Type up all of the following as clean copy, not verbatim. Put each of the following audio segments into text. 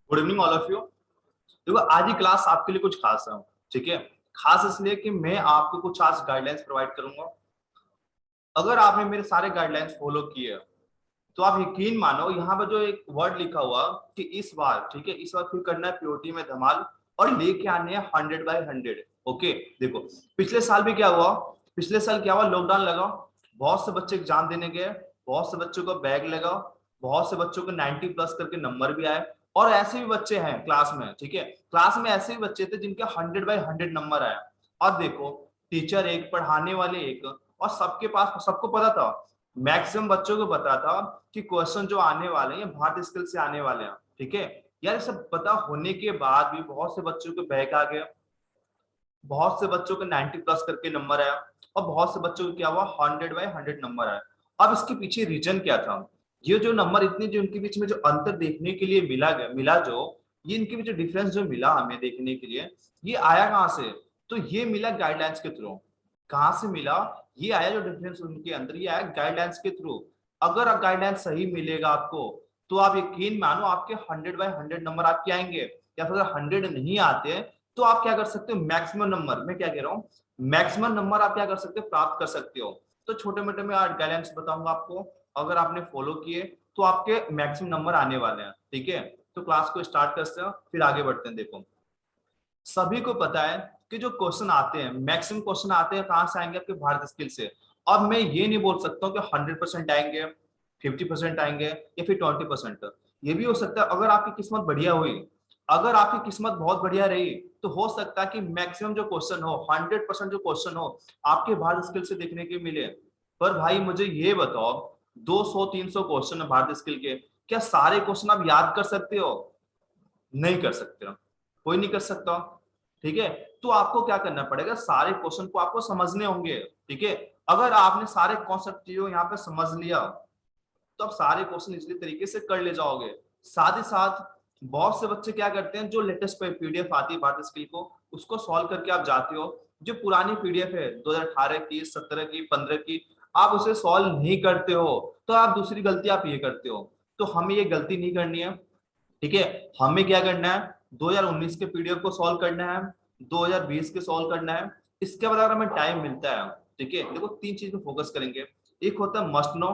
Good evening all of you. देखो आज की क्लास आपके लिए कुछ खास है। ठीक है, खास इसलिए कि मैं आपको कुछ आज गाइडलाइंस प्रोवाइड करूंगा। अगर आपने मेरे सारे गाइडलाइंस फॉलो किए तो आप यकीन मानो, यहाँ पर जो एक वर्ड लिखा हुआ कि इस बार, ठीक है, इस बार फिर करना है पीओटी में धमाल और लेके आने हैं 100/100। ओके, देखो पिछले साल भी क्या हुआ, पिछले साल क्या हुआ, लॉकडाउन लगा, बहुत से बच्चे एग्जाम देने गए, बहुत से बच्चों को बैग लगा, बहुत से बच्चों को 90+ करके नंबर भी आए। और ऐसे भी बच्चे हैं क्लास में, ठीक है, क्लास में ऐसे भी बच्चे थे जिनके 100/100 नंबर आया। और देखो, टीचर एक, पढ़ाने वाले एक, और सबके पास, सबको पता था, मैक्सिमम बच्चों को पता था कि क्वेश्चन जो आने वाले हैं भारतीय स्किल से आने वाले हैं। ठीक है, यार सब पता होने के बाद भी बहुत से बच्चों को बैक आ गया, बहुत से बच्चों को 90+ करके नंबर आया, और बहुत से बच्चों को क्या हुआ, 100/100 नंबर आया। अब इसके पीछे रीजन क्या था? ये जो नंबर इतने, जो इनके बीच में जो अंतर देखने के लिए मिला जो ये इनके बीच डिफरेंस जो मिला हमें देखने के लिए, ये आया कहाँ से? तो ये मिला गाइडलाइंस के थ्रू। कहाँ से मिला? ये आया जो डिफरेंस उनके अंदर, ये आया गाइडलाइंस के थ्रू। अगर गाइडलाइंस सही मिलेगा आपको, तो आप यकीन मानो आपके 100/100 नंबर आपके आएंगे। या फिर अगर 100 नहीं आते तो आप क्या कर सकते हो, मैक्सिमम नंबर, मैं क्या कह रहा हूँ, मैक्सिमम नंबर आप क्या कर सकते हो, प्राप्त कर सकते हो। तो छोटे मोटे मैं गाइडलाइंस बताऊंगा आपको, अगर आपने फॉलो किए तो आपके मैक्सिमम नंबर आने वाले हैं। ठीक है, तो क्लास को स्टार्ट करते हैं, फिर आगे बढ़ते हैं। देखो, सभी को पता है कि जो क्वेश्चन आते हैं, मैक्सिमम क्वेश्चन आते हैं कहां से आएंगे, आपके भारत स्किल से। अब मैं ये नहीं बोल सकता हूँ कि 100% आएंगे, 50% आएंगे, या फिर 20%। ये भी हो सकता है अगर आपकी किस्मत बढ़िया हुई, अगर आपकी किस्मत बहुत बढ़िया रही, तो हो सकता है कि मैक्सिमम जो क्वेश्चन हो, 100% जो क्वेश्चन हो, आपके भारत स्किल से देखने के मिले। पर भाई मुझे ये बताओ, 200-300 क्वेश्चन है भारत स्किल के, क्या सारे क्वेश्चन आप याद कर सकते हो? नहीं कर सकते हो, कोई नहीं कर सकता। ठीक है, तो आपको क्या करना पड़ेगा, सारे क्वेश्चन को आपको समझने होंगे। ठीक है, अगर आपने सारे कॉन्सेप्ट जो यहाँ पे समझ लिया, तो आप सारे क्वेश्चन इजली तरीके से कर ले जाओगे। साथ ही साथ बहुत से बच्चे क्या करते हैं, जो लेटेस्ट पीडीएफ आती है भारत स्किल को, उसको सॉल्व करके आप जाते हो। जो पुरानी पीडीएफ है 2018 की, 17 की, 15 की, आप उसे सॉल्व नहीं करते हो, तो आप दूसरी गलती आप ये करते हो। तो हमें ये गलती नहीं करनी है। ठीक है, हमें क्या करना है, 2019 के पीडीएफ को सॉल्व करना है, 2020 के सॉल्व करना है। इसके बाद अगर हमें टाइम मिलता है, ठीक है, देखो तीन चीज पे फोकस करेंगे। एक होता है मस्ट नो,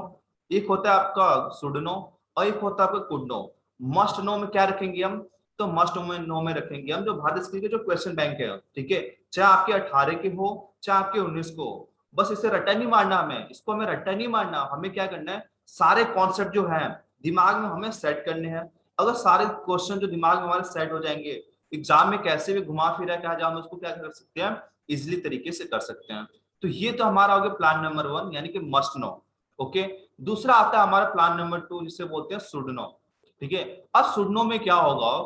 एक होता है आपका शुड नो, और एक होता है आपका कुड नो। मस्ट नो में क्या रखेंगे हम? तो मस्ट नो में रखेंगे हम जो भारत स्किल के जो क्वेश्चन बैंक है। ठीक है, चाहे आपके 18 के हो, चाहे आपके 19 को, बस इसे रट्टा नहीं मारना, हमें इसको हमें रट्टा नहीं मारना, हमें क्या करना है, सारे कॉन्सेप्ट जो है दिमाग में हमें सेट करने हैं। अगर सारे क्वेश्चन जो दिमाग में हमारे सेट हो जाएंगे, एग्जाम में कैसे भी घुमा फिरा के हम उसको क्या कर सकते हैं, इजिली तरीके से कर सकते हैं। तो ये तो हमारा हो गया प्लान नंबर 1, यानी कि मस्ट नो। ओके, दूसरा आता है हमारा प्लान नंबर 2, जिसे बोलते हैं शुड नो। ठीक है, अब शुड नो में क्या होगा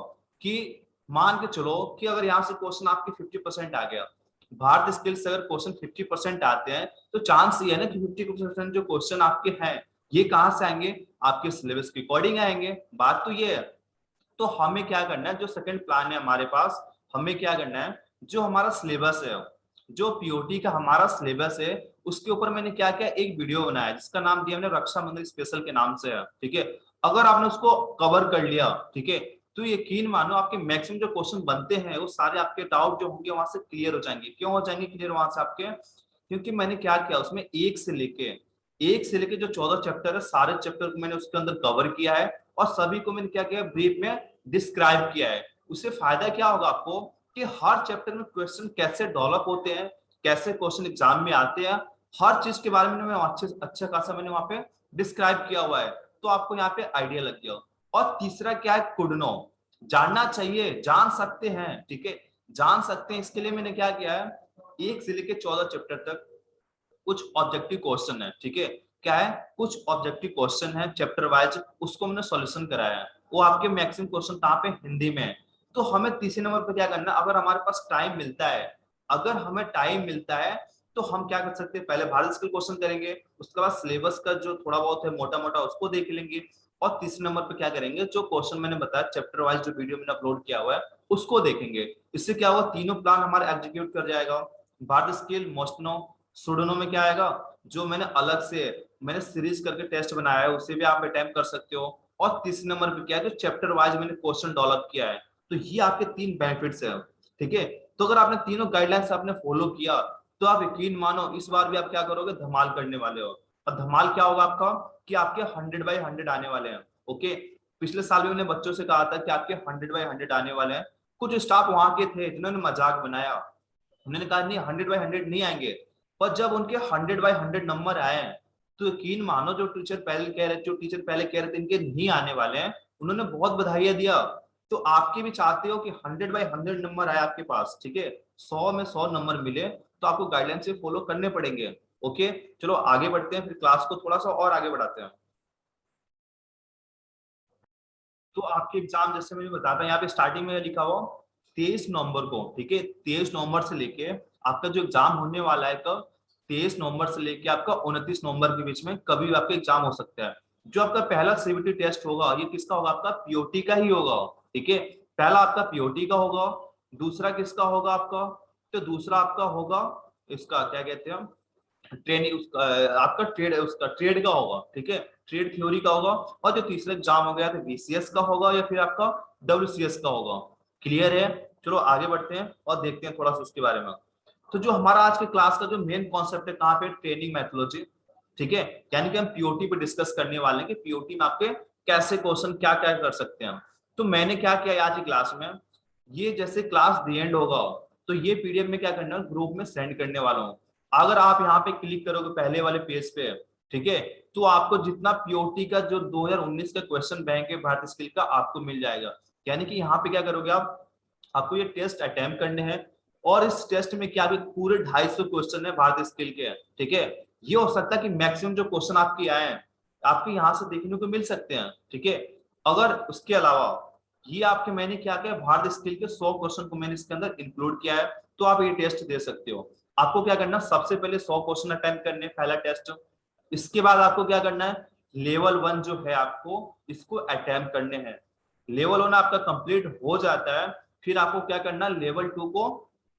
कि मान के चलो कि अगर यहाँ से क्वेश्चन आपके 50% आ गया, भारत स्किल से अगर क्वेश्चन 50% आते हैं, तो चांस ये है ना कि 50% जो क्वेश्चन आपके हैं, ये कहाँ से आएंगे, आपके सिलेबस के अकॉर्डिंग आएंगे। बात तो ये है। तो हमें क्या करना है, जो सेकंड प्लान है हमारे पास, हमें क्या करना है, जो हमारा सिलेबस है, जो पीओटी का हमारा सिलेबस है, उसके ऊपर मैंने क्या किया, एक वीडियो बनाया जिसका नाम दिया हमने रक्षाबंधन स्पेशल के नाम से है। ठीक है, अगर आपने उसको कवर कर लिया, ठीक है, तो यकीन मानो आपके मैक्सिमम जो क्वेश्चन बनते हैं वो सारे आपके डाउट जो होंगे वहां से क्लियर हो जाएंगे। क्यों हो जाएंगे क्लियर वहां से आपके? क्योंकि मैंने क्या किया, उसमें एक से लेके जो 14 चैप्टर है, सारे चैप्टर को मैंने उसके अंदर कवर किया है, और सभी को मैंने क्या किया, ब्रीफ में डिस्क्राइब किया है। उससे फायदा क्या होगा आपको, कि हर चैप्टर में क्वेश्चन कैसे डेवलप होते हैं, कैसे क्वेश्चन एग्जाम में आते हैं, हर चीज के बारे में मैं अच्छे अच्छा खासा मैंने वहां पे डिस्क्राइब किया हुआ है। तो आपको यहाँ पे आइडिया लग गया। और तीसरा क्या है, कुड नो, जानना चाहिए, जान सकते हैं। ठीक है, जान सकते हैं, इसके लिए मैंने क्या किया है, 1 से लेके 14 चैप्टर तक कुछ ऑब्जेक्टिव क्वेश्चन है। ठीक है, क्या है, कुछ ऑब्जेक्टिव क्वेश्चन है चैप्टर वाइज, उसको मैंने सॉल्यूशन कराया है। वो आपके मैक्सिमम क्वेश्चन कहाँ पे, हिंदी में। तो हमें तीसरे नंबर पे क्या करना है, अगर हमारे पास टाइम मिलता है, अगर हमें टाइम मिलता है, तो हम क्या कर सकते हैं, पहले भारत स्किल क्वेश्चन करेंगे, उसके बाद सिलेबस का जो थोड़ा बहुत है मोटा मोटा उसको देख लेंगे, और तीसरे नंबर पे क्या करेंगे, जो क्वेश्चन मैंने बताया चैप्टर वाइज जो वीडियो मैंने अपलोड किया हुआ है उसको देखेंगे। इससे क्या होगा, तीनों प्लान हमारा एग्जीक्यूट कर जाएगा। भारत स्किल, मोस्टनो, सुडोनो में क्या आएगा, जो मैंने अलग से मैंने सीरीज करके टेस्ट बनाया है, उसे भी आप अटेम्प्ट कर सकते हो। और तीसरे नंबर पे क्या है, जो चैप्टर वाइज मैंने क्वेश्चन डेवलप किया है। तो ये आपके तीन बेनिफिट्स है, ठीक है। तो अगर आपने तीनों गाइडलाइंस आपने फॉलो किया तो आप यकीन मानो इस बार भी आप क्या करोगे, धमाल करने वाले हो। और धमाल क्या होगा आपका, कि आपके 100/100 आने वाले हैं। ओके, पिछले साल भी मैंने बच्चों से कहा था कि आपके 100/100 आने वाले हैं। कुछ स्टाफ वहां के थे जिन्होंने मजाक बनाया, उन्होंने कहा नहीं 100/100 नहीं आएंगे। पर जब उनके 100/100 नंबर आए हैं, तो यकीन मानो जो टीचर पहले कह रहे थे इनके नहीं आने वाले हैं, उन्होंने बहुत बधाइयां दिया। तो आपके भी चाहते हो कि 100/100 नंबर आए आपके पास, ठीक है, 100 में 100 नंबर मिले, तो आपको गाइडलाइन से फॉलो करने पड़ेंगे। ओके, चलो आगे बढ़ते हैं, फिर क्लास को थोड़ा सा और आगे बढ़ाते हैं। तो आपके एग्जाम जैसे मैंने बताया था, यहाँ पे स्टार्टिंग में लिखा हुआ 23 नवंबर को, ठीक है, 23 नवंबर से लेके आपका जो एग्जाम होने वाला है कब, 23 नवंबर से लेके आपका 29 नवंबर के बीच में कभी भी आपका एग्जाम हो सकता है। जो आपका पहला सीबीटी टेस्ट होगा ये किसका होगा, आपका पीओटी का ही होगा, ठीक है। पहला आपका पीओटी का होगा, दूसरा किसका होगा आपका, तो दूसरा आपका होगा इसका क्या कहते हैं, ट्रेनिंग उसका, आपका ट्रेड का होगा, ठीक है, ट्रेड थ्योरी का होगा। और जो तीसरा एग्जाम हो गया तो बीसीएस का होगा या फिर आपका डब्ल्यूसीएस का होगा। क्लियर है। चलो आगे बढ़ते हैं और देखते हैं थोड़ा सा उसके बारे में। तो जो हमारा आज के क्लास का जो मेन कॉन्सेप्ट है कहाँ पे, ट्रेनिंग मेथोलॉजी, ठीक है। यानी कि हम पीओटी पे डिस्कस करने वाले हैं कि पीओटी में आपके कैसे क्वेश्चन क्या क्या कर सकते हैं। तो मैंने क्या किया आज की क्लास में, ये जैसे क्लास दी एंड होगा तो ये पीडीएफ में क्या करना है, ग्रुप में सेंड करने वाला हूँ। अगर आप यहाँ पे क्लिक करोगे पहले वाले पेज पे, ठीक है, तो आपको जितना पीओटी का जो 2019 का क्वेश्चन बैंक है भारत स्किल का आपको मिल जाएगा। यानी कि यहाँ पे क्या करोगे आप, आपको ये टेस्ट अटेम्प्ट करने हैं। और इस टेस्ट में क्या भी पूरे 250 क्वेश्चन है भारत स्किल के, ठीक है। ये हो सकता है कि मैक्सिमम जो क्वेश्चन आपके आए हैं आपके यहाँ से देखने को मिल सकते हैं, ठीक है। अगर उसके अलावा ये आपके मैंने क्या किया, भारत स्किल के 100 क्वेश्चन को मैंने इसके अंदर इंक्लूड किया है, तो आप ये टेस्ट दे सकते हो। आपको क्या करना, सबसे पहले 100 क्वेश्चन अटेम्प्ट करने, पहला टेस्ट। इसके बाद आपको क्या करना है, लेवल 1 जो है आपको इसको अटेम्प्ट करने हैं। लेवल 1 आपका कंप्लीट हो जाता है, फिर आपको क्या करना है, लेवल 2 को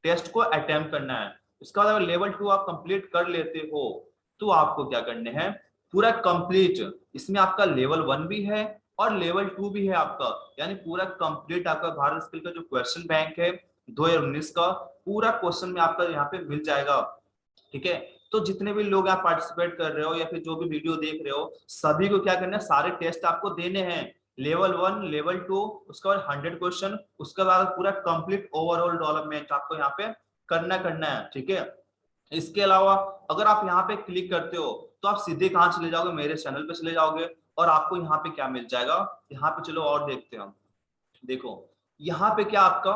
टेस्ट को अटेम्प्ट करना है। उसके बाद अगर लेवल 2 आप कंप्लीट कर लेते हो तो आपको क्या करने हैं, पूरा कंप्लीट, इसमें आपका लेवल 1 भी है और लेवल 2 भी है आपका, यानी पूरा कंप्लीट आपका भारत स्किल का जो क्वेश्चन बैंक है 2019 का पूरा क्वेश्चन में आपका यहाँ पे मिल जाएगा, ठीक है। तो जितने भी लोग आप पार्टिसिपेट कर रहे हो या फिर जो भी वीडियो देख रहे हो, सभी को क्या करना है, सारे टेस्ट आपको देने हैं, लेवल 1 लेवल 2, उसके बाद 100 क्वेश्चन, उसके बाद पूरा कंप्लीट ओवरऑल डेवलपमेंट आपको यहाँ पे करना है, ठीक है। इसके अलावा अगर आप यहाँ पे क्लिक करते हो तो आप सीधे कहाँ चले जाओगे, मेरे चैनल पे चले जाओगे और आपको यहाँ पे क्या मिल जाएगा, यहाँ पे चलो और देखते हैं हम। देखो यहाँ पे क्या आपका,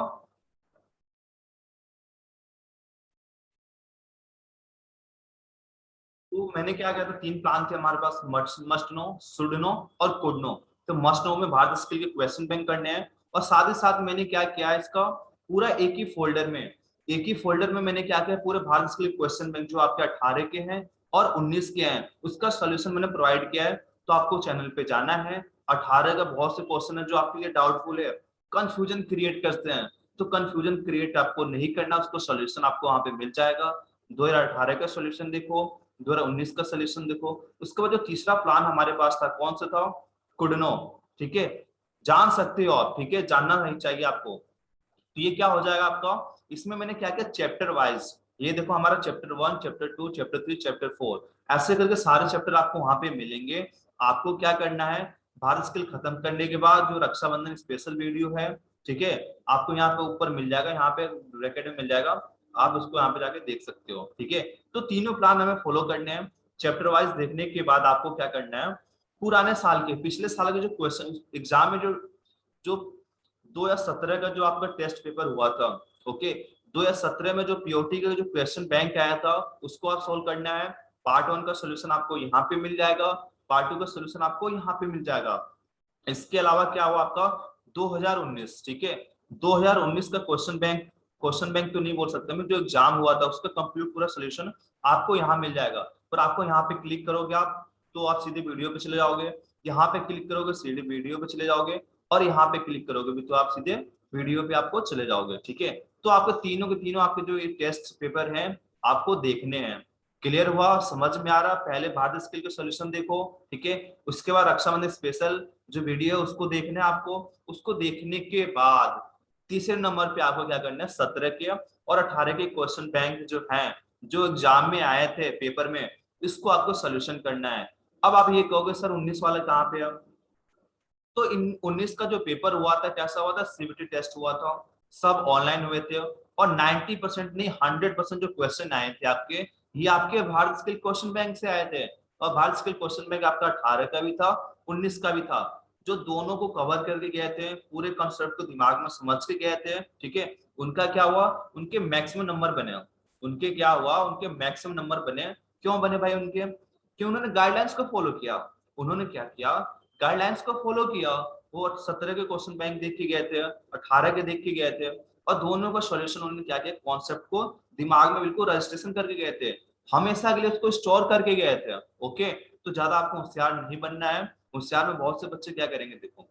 तो मैंने क्या किया था, तीन प्लान थे हमारे पास, मस्ट नो, शुड नो और कुड नो। तो मस्ट नो में भारत स्किल के क्वेश्चन बैंक करने हैं, और साथ ही साथ मैंने क्या किया इसका पूरा एक ही फोल्डर में मैंने क्या किया, पूरे भारत स्किल क्वेश्चन बैंक जो आपके 18 के हैं और 19 के हैं उसका सोल्यूशन मैंने प्रोवाइड किया है। तो आपको चैनल पे जाना है, 18 का बहुत से क्वेश्चन है जो आपके लिए डाउटफुल है, कंफ्यूजन क्रिएट करते हैं, तो कंफ्यूजन क्रिएट आपको नहीं करना, उसको सोल्यूशन आपको वहां पे मिल जाएगा। 2018 का सोल्यूशन देखो, 2019 का सोल्यूशन देखो। उसके बाद जो तीसरा प्लान हमारे पास था कौन सा था, कुडनो, ठीक है, जान सकते हो आप, ठीक है, जानना नहीं चाहिए आपको। तो ये क्या हो जाएगा आपका, इसमें मैंने क्या किया, चैप्टर वाइज, ये देखो हमारा चैप्टर 1 चैप्टर 2 चैप्टर 3 चैप्टर 4 ऐसे करके सारे चैप्टर आपको वहां पे मिलेंगे। आपको क्या करना है, भारत स्किल खत्म करने के बाद जो रक्षाबंधन स्पेशल वीडियो है, ठीक है, आपको यहाँ पे ऊपर मिल जाएगा, यहाँ पे ब्रैकेट में मिल जाएगा, आप उसको यहाँ पे जाके देख सकते हो, ठीक है। तो तीनों प्लान हमें फॉलो करने हैं। चैप्टर वाइज देखने के बाद आपको क्या करना है, पुराने साल के पिछले साल के जो क्वेश्चन एग्जाम में जो जो 2017 का जो आपका टेस्ट पेपर हुआ था, ओके, 2017 में जो पीओटी का जो क्वेश्चन बैंक आया था उसको आप सोल्व करना है। पार्ट 1 का सोल्यूशन आपको यहाँ पे मिल जाएगा, पार्ट 2 का सोल्यूशन आपको यहाँ पे मिल जाएगा। इसके अलावा क्या हुआ आपका 2019, ठीक है, 2019 का क्वेश्चन बैंक तो नहीं बोल सकता मैं, जो एग्जाम हुआ था उसका कंप्लीट पूरा सोल्यूशन आपको यहाँ मिल जाएगा। पर आपको यहाँ पे क्लिक करोगे आप तो आप सीधे वीडियो पे चले जाओगे, यहाँ पे क्लिक करोगे सीधे वीडियो पे चले जाओगे, और यहाँ पे क्लिक करोगे भी तो आप सीधे वीडियो पे आपको चले जाओगे, ठीक है। तो आपको तीनों के तीनों आपके जो ये टेस्ट पेपर हैं आपको देखने हैं। क्लियर हुआ, समझ में आ रहा, पहले भारत स्किल के सोल्यूशन देखो, ठीक है, उसके बाद रक्षाबंधन स्पेशल जो वीडियो है उसको देखना है आपको। उसको देखने के बाद तीसरे नंबर पे आपको क्या करना है, 17 के और 18 के क्वेश्चन बैंक जो हैं, जो एग्जाम में आए थे पेपर में, इसको आपको सोल्यूशन करना है। अब आप ये कहोगे सर 19 वाला कहाँ पे है? तो इन 19 का जो पेपर हुआ था कैसा हुआ था, सीबीटी टेस्ट हुआ था, सब ऑनलाइन हुए थे, और 90% नहीं 100% जो क्वेश्चन आए थे आपके, ये आपके भारत स्किल क्वेश्चन बैंक से आए थे। और भारत स्किल क्वेश्चन बैंक आपका 18 का भी था, 19 का भी था। जो दोनों को कवर करके गए थे, पूरे कॉन्सेप्ट को दिमाग में समझ के गए थे, ठीक है, उनका क्या हुआ, उनके मैक्सिमम नंबर बने। उनके क्या हुआ, उनके मैक्सिमम नंबर बने। क्यों बने भाई उनके? कि उन्होंने गाइडलाइंस को फॉलो किया। उन्होंने क्या किया, गाइडलाइंस को फॉलो किया। वो 17 के क्वेश्चन बैंक देख के गए थे, 18 के देख के गए थे, और दोनों का सॉल्यूशन उन्होंने क्या किया, कॉन्सेप्ट को दिमाग में बिल्कुल रजिस्ट्रेशन करके गए थे, हमेशा के लिए उसको स्टोर करके गए थे। ओके, तो ज्यादा आपको होशियार नहीं बनना है। होशियार में बहुत से बच्चे क्या करेंगे, देखो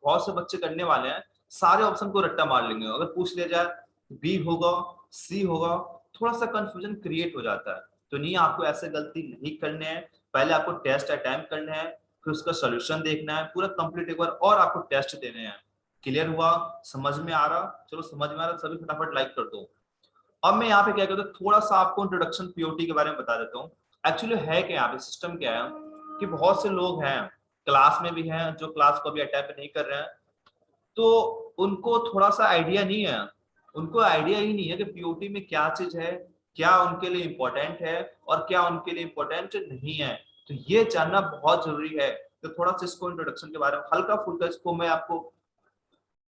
बहुत से बच्चे करने वाले हैं, सारे ऑप्शन को रट्टा मार लेंगे। अगर पूछ लिया जाए बी होगा, सी होगा, थोड़ा सा कंफ्यूजन क्रिएट हो जाता है। तो नहीं, आपको ऐसे गलती नहीं करने हैं। पहले आपको टेस्ट अटेम्प्ट करने हैं, फिर उसका सोल्यूशन देखना है पूरा कंप्लीट एक बार, और आपको टेस्ट देने हैं। क्लियर हुआ? समझ में आ रहा? चलो समझ में आ रहा, सभी फटाफट लाइक कर दो। अब मैं यहाँ पे क्या करता हूँ, थोड़ा सा आपको इंट्रोडक्शन पीओटी के बारे में बता देता हूँ। एक्चुअली है क्या यहाँ पे, सिस्टम क्या है, कि बहुत से लोग हैं क्लास में भी हैं जो क्लास को अभी अटेम्प्ट नहीं कर रहे हैं, तो उनको थोड़ा सा आइडिया नहीं है। उनको आइडिया ही नहीं है कि पीओटी में क्या चीज है, क्या उनके लिए इम्पोर्टेंट है और क्या उनके लिए इम्पोर्टेंट नहीं है। तो ये जानना बहुत जरूरी है। तो थोड़ा सा इसको इंट्रोडक्शन के बारे में हल्का फुल्का इसको मैं आपको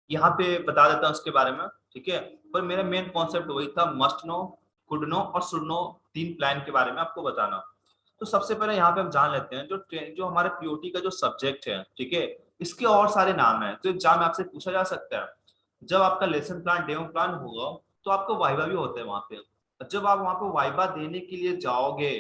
यहाँ पे बता देता हूँ इसके बारे में, ठीक है। पर मेरा मेन कॉन्सेप्ट वही था, मस्ट नो, कुड नो और शुड नो, तीन प्लान के बारे में आपको बताना। तो सबसे पहले यहाँ पे हम जान लेते हैं जो जो हमारे पीओटी का जो सब्जेक्ट है, ठीक है, इसके और सारे नाम हैं तो एग्जाम में आपसे पूछा जा सकता है। जब आपका लेसन प्लान डेमो प्लान होगा तो आपको वाइवा भी होता है वहां पे। जब आप वहां पे वाइवा देने के लिए जाओगे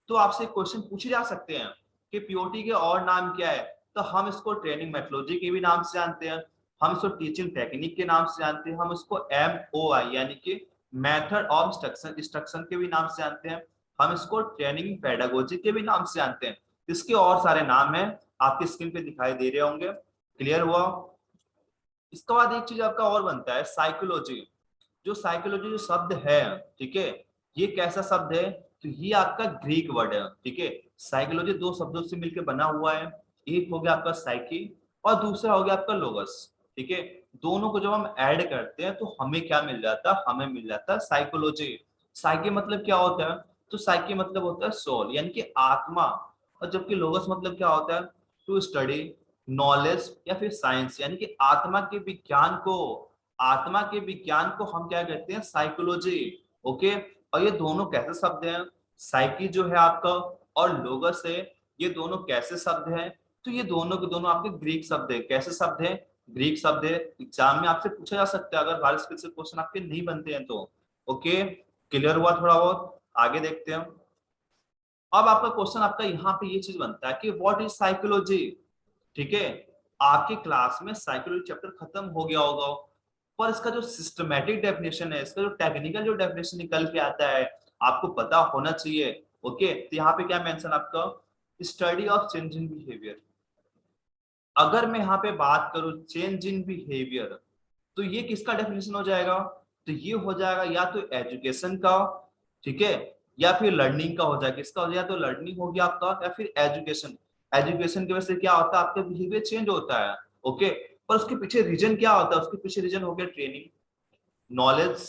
तो आपसे क्वेश्चन पूछे जा सकते हैं कि पीओटी के और नाम क्या है। तो हम इसको ट्रेनिंग मेथोलॉजी के भी नाम से जानते हैं, हम इसको टीचिंग टेक्निक के नाम से जानते हैं, हम इसको MOI यानी कि मेथड ऑफ इंस्ट्रक्शन इंस्ट्रक्शन के भी नाम से जानते हैं, हम इसको ट्रेनिंग पेडागोजी के भी नाम से जानते हैं। इसके और सारे नाम हैं, आपकी स्क्रीन पे दिखाई दे रहे होंगे। क्लियर हुआ? इसके बाद एक चीज आपका और बनता है, साइकोलॉजी। जो साइकोलॉजी जो शब्द है, ठीक है, ये कैसा शब्द है, तो ये आपका ग्रीक वर्ड है, ठीक है। साइकोलॉजी दो शब्दों से मिलकर बना हुआ है, एक हो गया आपका साइकी और दूसरा हो गया आपका लोगस, ठीक है। दोनों को जब हम ऐड करते हैं तो हमें क्या मिल जाता है, हमें मिल जाता है साइकोलॉजी। साइकी मतलब क्या होता है, तो साइकी मतलब होता है सोल यानी कि आत्मा, और जबकि लोगस मतलब क्या होता है, टू स्टडी नॉलेज या फिर साइंस, यानी कि आत्मा के विज्ञान को, आत्मा के विज्ञान को हम क्या कहते हैं, साइकोलॉजी। ओके, और ये दोनों कैसे शब्द हैं, साइकी जो है आपका और लोगस है, ये दोनों कैसे शब्द हैं, तो ये दोनों के दोनों आपके ग्रीक शब्द है। कैसे शब्द है, ग्रीक शब्द है। एग्जाम में आपसे पूछा जा सकता है अगर भारत से क्वेश्चन आपके नहीं बनते हैं तो। ओके, क्लियर हुआ थोड़ा बहुत? आगे देखते हैं। अब आपका क्वेश्चन आपका यहाँ पे ये चीज बनता है कि व्हाट इज साइकोलॉजी, ठीक है। आपके क्लास में साइकोलॉजी चैप्टर खत्म हो गया होगा, पर इसका जो सिस्टमैटिक डेफिनेशन है, इसका जो टेक्निकल जो डेफिनेशन निकल के आता है, आपको पता होना चाहिए। ओके, तो यहाँ पे क्या मेंशन आपका, study of change in behaviour. अगर मैं यहाँ पे बात करूं चेंज इन बिहेवियर, तो ये किसका डेफिनेशन हो जाएगा, तो ये हो जाएगा या तो एजुकेशन का, ठीक है, या फिर लर्निंग का हो जाएगा। किसका हो जाएगा, तो लर्निंग हो गया आपका, या फिर एजुकेशन। एजुकेशन की वजह से क्या होता है, आपका बिहेवियर चेंज होता है। ओके, पर उसके पीछे रीजन क्या होता है, उसके पीछे रीजन हो गया ट्रेनिंग, नॉलेज,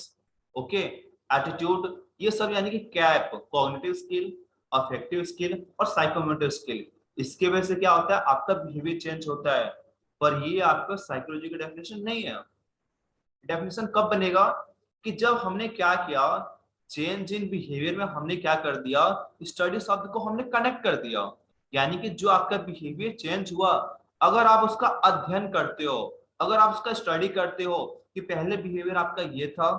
ओके, एटीट्यूड, ये सब यानी कि cap, cognitive skill, affective skill और साइकोमोटर स्किल। इसके वजह से क्या होता है, आपका बिहेवियर चेंज होता है। पर ये आपका साइकोलॉजी का डेफिनेशन नहीं है। डेफिनेशन कब बनेगा, कि जब हमने क्या किया, चेंज इन बिहेवियर में हमने क्या कर दिया, स्टडी शब्द को हमने कनेक्ट कर दिया। यानी कि जो आपका बिहेवियर चेंज हुआ, अगर आप उसका अध्ययन करते हो, अगर आप उसका स्टडी करते हो कि पहले बिहेवियर आपका ये था,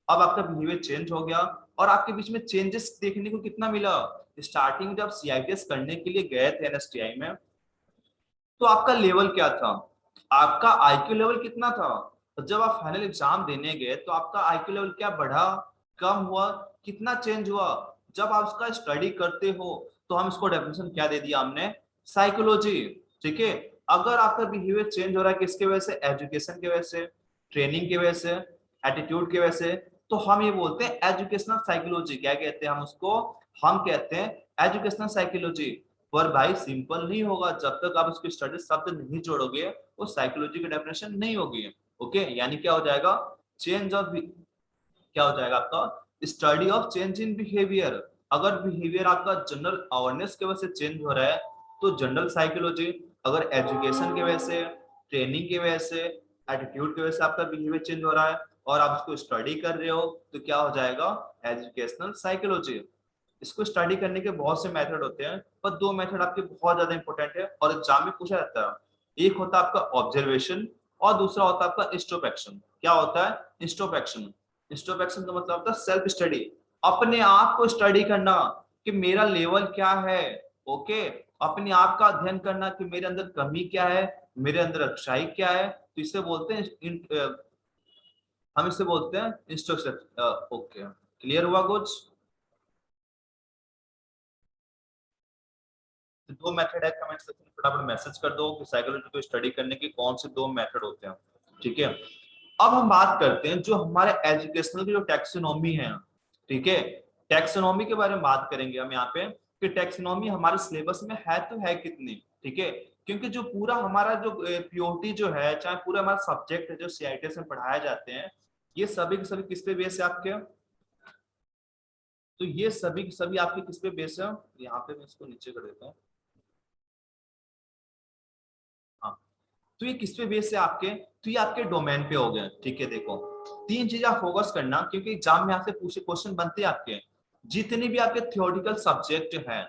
अब आपका बिहेवियर चेंज हो गया, और आपके बीच में चेंजेस देखने को कितना मिला। स्टार्टिंग जब CITS करने के लिए गए थे NSTI में, तो आपका लेवल क्या था, आपका IQ लेवल कितना था। तो जब आप फाइनल एग्जाम देने गए तो आपका IQ लेवल क्या बढ़ा, कम हुआ, कितना चेंज हुआ। जब आप उसका स्टडी करते हो तो हम इसको डेफिनेशन क्या दे दिया हमने, साइकोलॉजी, ठीक है। अगर आपका बिहेवियर चेंज हो रहा है किसके वजह से, एजुकेशन की वजह से, ट्रेनिंग की वजह से, एटीट्यूड की वजह से, तो हम ये बोलते हैं एजुकेशनल साइकोलॉजी। क्या कहते हैं हम उसको, हम कहते हैं एजुकेशनल साइकोलॉजी। पर भाई सिंपल नहीं होगा जब तक आप उसकी स्टडी शब्द नहीं जोड़ोगे, वो साइकोलॉजी की डेफिनेशन नहीं होगी। ओके, यानी क्या हो जाएगा, चेंज ऑफ, क्या हो जाएगा आपका, study of change in behaviour. अगर बिहेवियर आपका जनरल अवेयरनेस की वजह से चेंज हो रहा है तो जनरल साइकोलॉजी। अगर एजुकेशन की वजह से, ट्रेनिंग की वजह से, एटीट्यूड की वजह से आपका बिहेवियर चेंज हो रहा है और आप उसको स्टडी कर रहे हो तो क्या हो जाएगा, एजुकेशनल साइकोलॉजी। इसको स्टडी करने के बहुत से मेथड होते हैं, पर दो मेथड आपके बहुत ज्यादा इंपॉर्टेंट है और एग्जाम में पूछा जाता है। एक होता है आपका ऑब्जर्वेशन और दूसरा होता है आपका इंट्रोस्पेक्शन। क्या होता है इंट्रोस्पेक्शन, इंट्रोस्पेक्शन का मतलब होता है सेल्फ स्टडी, अपने आप को स्टडी करना कि मेरा लेवल क्या है। ओके, अपने आप का अध्ययन करना कि मेरे अंदर कमी क्या है, मेरे अंदर अच्छाई क्या है, तो इसे बोलते हैं हम इसे बोलते हैं इंट्रोस्पेक्शन। ओके, क्लियर हुआ कुछ? तो दो मेथड है, कमेंट सेक्शन में फटाफट मैसेज कर दो कि साइकोलॉजी को स्टडी करने के कौन से दो मेथड होते हैं। ठीक है, अब हम बात करते हैं जो हमारे एजुकेशनल की जो टैक्सोनॉमी है। ठीक है, टैक्सोनॉमी के बारे में बात करेंगे हम यहाँ पे कि टैक्सोनॉमी हमारे सिलेबस में है तो है कितनी। ठीक है, क्योंकि जो पूरा हमारा जो पीओटी जो है, चाहे पूरा हमारा सब्जेक्ट है जो सीआईटीएस में पढ़ाए जाते हैं, ये सभी के सभी किस पे बेस है आपके, तो ये सभी के सभी आपके किस पे बेस है, यहाँ पे मैं इसको नीचे कर देता हूँ। हाँ, तो ये किस पे बेस है आपके, तो ये आपके डोमेन पे हो गए। ठीक है, देखो तीन चीज आप फोकस करना क्योंकि एग्जाम में आपसे पूछे क्वेश्चन बनते हैं आपके। जितने भी आपके थियोरेटिकल सब्जेक्ट हैं,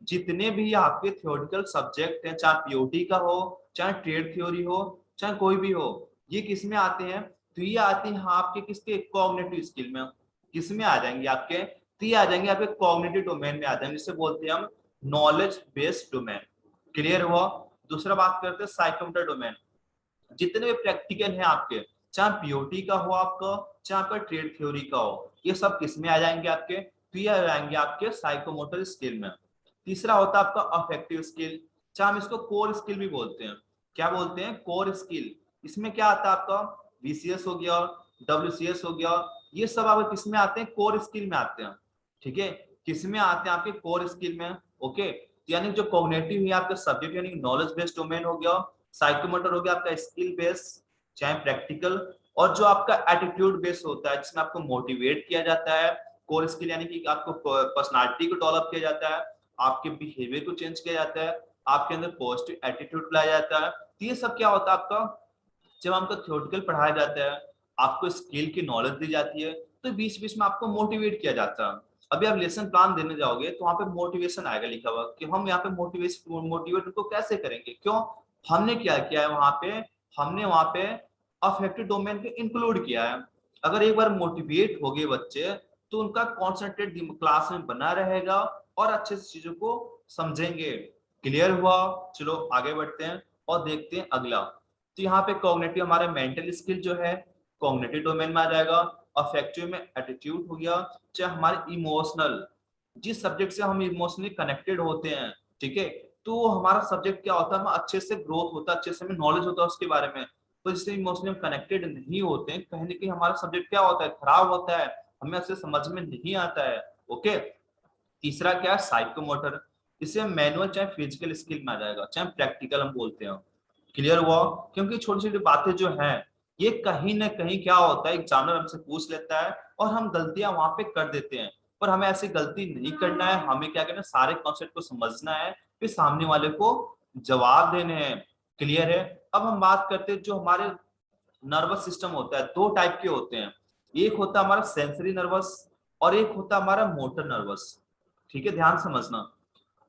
जितने भी आपके थियोरेटिकल सब्जेक्ट हैं, चाहे पीओटी का हो, चाहे ट्रेड थ्योरी हो, चाहे कोई भी हो, ये किस में आते हैं, तो ये आते हैं आपके किसके, कॉग्निटिव स्किल में। किस में आ जाएंगे आपके, तो ये आ जाएंगे आपके कॉग्निटिव डोमेन में आ जाएंगे, जिसे बोलते हैं हम नॉलेज बेस्ड डोमेन। क्लियर हुआ? दूसरा बात करते हैं साइकोमोटर डोमेन। जितने भी प्रैक्टिकल हैं आपके, चाहे पीओटी का हो आपका, चाहे आपका ट्रेड थ्योरी का हो, ये सब किस में आ जाएंगे आपके, तो ये आ जाएंगे आपके साइकोमोटर स्किल में। तीसरा होता है आपका अफेक्टिव स्किल, चाहे हम इसको कोर स्किल भी बोलते हैं। क्या बोलते हैं, कोर स्किल। इसमें क्या आता है आपका, वीसीएस हो गया, डब्ल्यूसीएस हो गया, ये सब आपके किस में आते हैं, कोर स्किल में आते हैं। ठीक है, किस में आते हैं आपके, कोर स्किल में। ओके, यानी जो कॉग्निटिव है आपका सब्जेक्ट यानी नॉलेज बेस्ड डोमेन हो गया, साइकोमोटर हो गया आपका स्किल बेस चाहे प्रैक्टिकल, और जो आपका एटीट्यूड बेस होता है जिसमें आपको मोटिवेट किया जाता है। कोर स्किल यानी कि आपको पर्सनालिटी को डेवलप किया जाता है, आपके बिहेवियर को चेंज किया जाता है, आपके अंदर पॉजिटिव एटीट्यूड लाया जाता है। तो ये सब क्या होता है आपका, जब आपको थ्योरेटिकल पढ़ाया जाता है, आपको स्किल की नॉलेज दी जाती है, तो बीच बीच में आपको मोटिवेट किया जाता है। अभी आप लेसन प्लान देने जाओगे तो वहां पे मोटिवेशन आएगा लिखा हुआ कि हम यहाँ पे मोटिवेट उनको कैसे करेंगे, क्यों, हमने क्या किया है वहां पे, हमने वहां पे अफेक्टिव डोमेन को इंक्लूड किया है। अगर एक बार मोटिवेट हो गए बच्चे तो उनका कॉन्सेंट्रेट क्लास में बना रहेगा और अच्छे से चीजों को समझेंगे। क्लियर हुआ? चलो आगे बढ़ते हैं और देखते हैं अगला। तो यहाँ पे कॉग्निटिव हमारे मेंटल स्किल जो है कॉग्निटिव डोमेन में आ जाएगा। अफेक्टिव में एटीट्यूड हो गया, चाहे हमारे इमोशनल, जिस सब्जेक्ट से हम इमोशनली कनेक्टेड होते हैं। ठीक है, तो हमारा सब्जेक्ट क्या होता है, हम अच्छे से ग्रोथ होता है, अच्छे से हमें नॉलेज होता है उसके बारे में। तो जिससे इमोशनली कनेक्टेड नहीं होते हैं, कहीं ना कहीं हमारा सब्जेक्ट क्या होता है, खराब होता है, हमें अच्छे समझ में नहीं आता है। ओके, तीसरा क्या है, साइकोमोटर। इसे मैनुअल चाहे फिजिकल स्किल में आ जाएगा, चाहे प्रैक्टिकल हम बोलते हैं। क्लियर हुआ? क्योंकि छोटी छोटी बातें जो हैं ये कहीं ना कहीं क्या होता है, एग्जामिनर हमसे पूछ लेता है और हम गलतियां वहां पे कर देते हैं। पर हमें ऐसी गलती नहीं करना है, हमें क्या करना है, सारे कॉन्सेप्ट को समझना है, फिर सामने वाले को जवाब देने हैं। क्लियर है? अब हम बात करते हैं जो हमारे नर्वस सिस्टम होता है, दो टाइप के होते हैं। एक होता है हमारा सेंसरी नर्वस और एक होता है हमारा मोटर नर्वस। ठीक है, ध्यान समझना।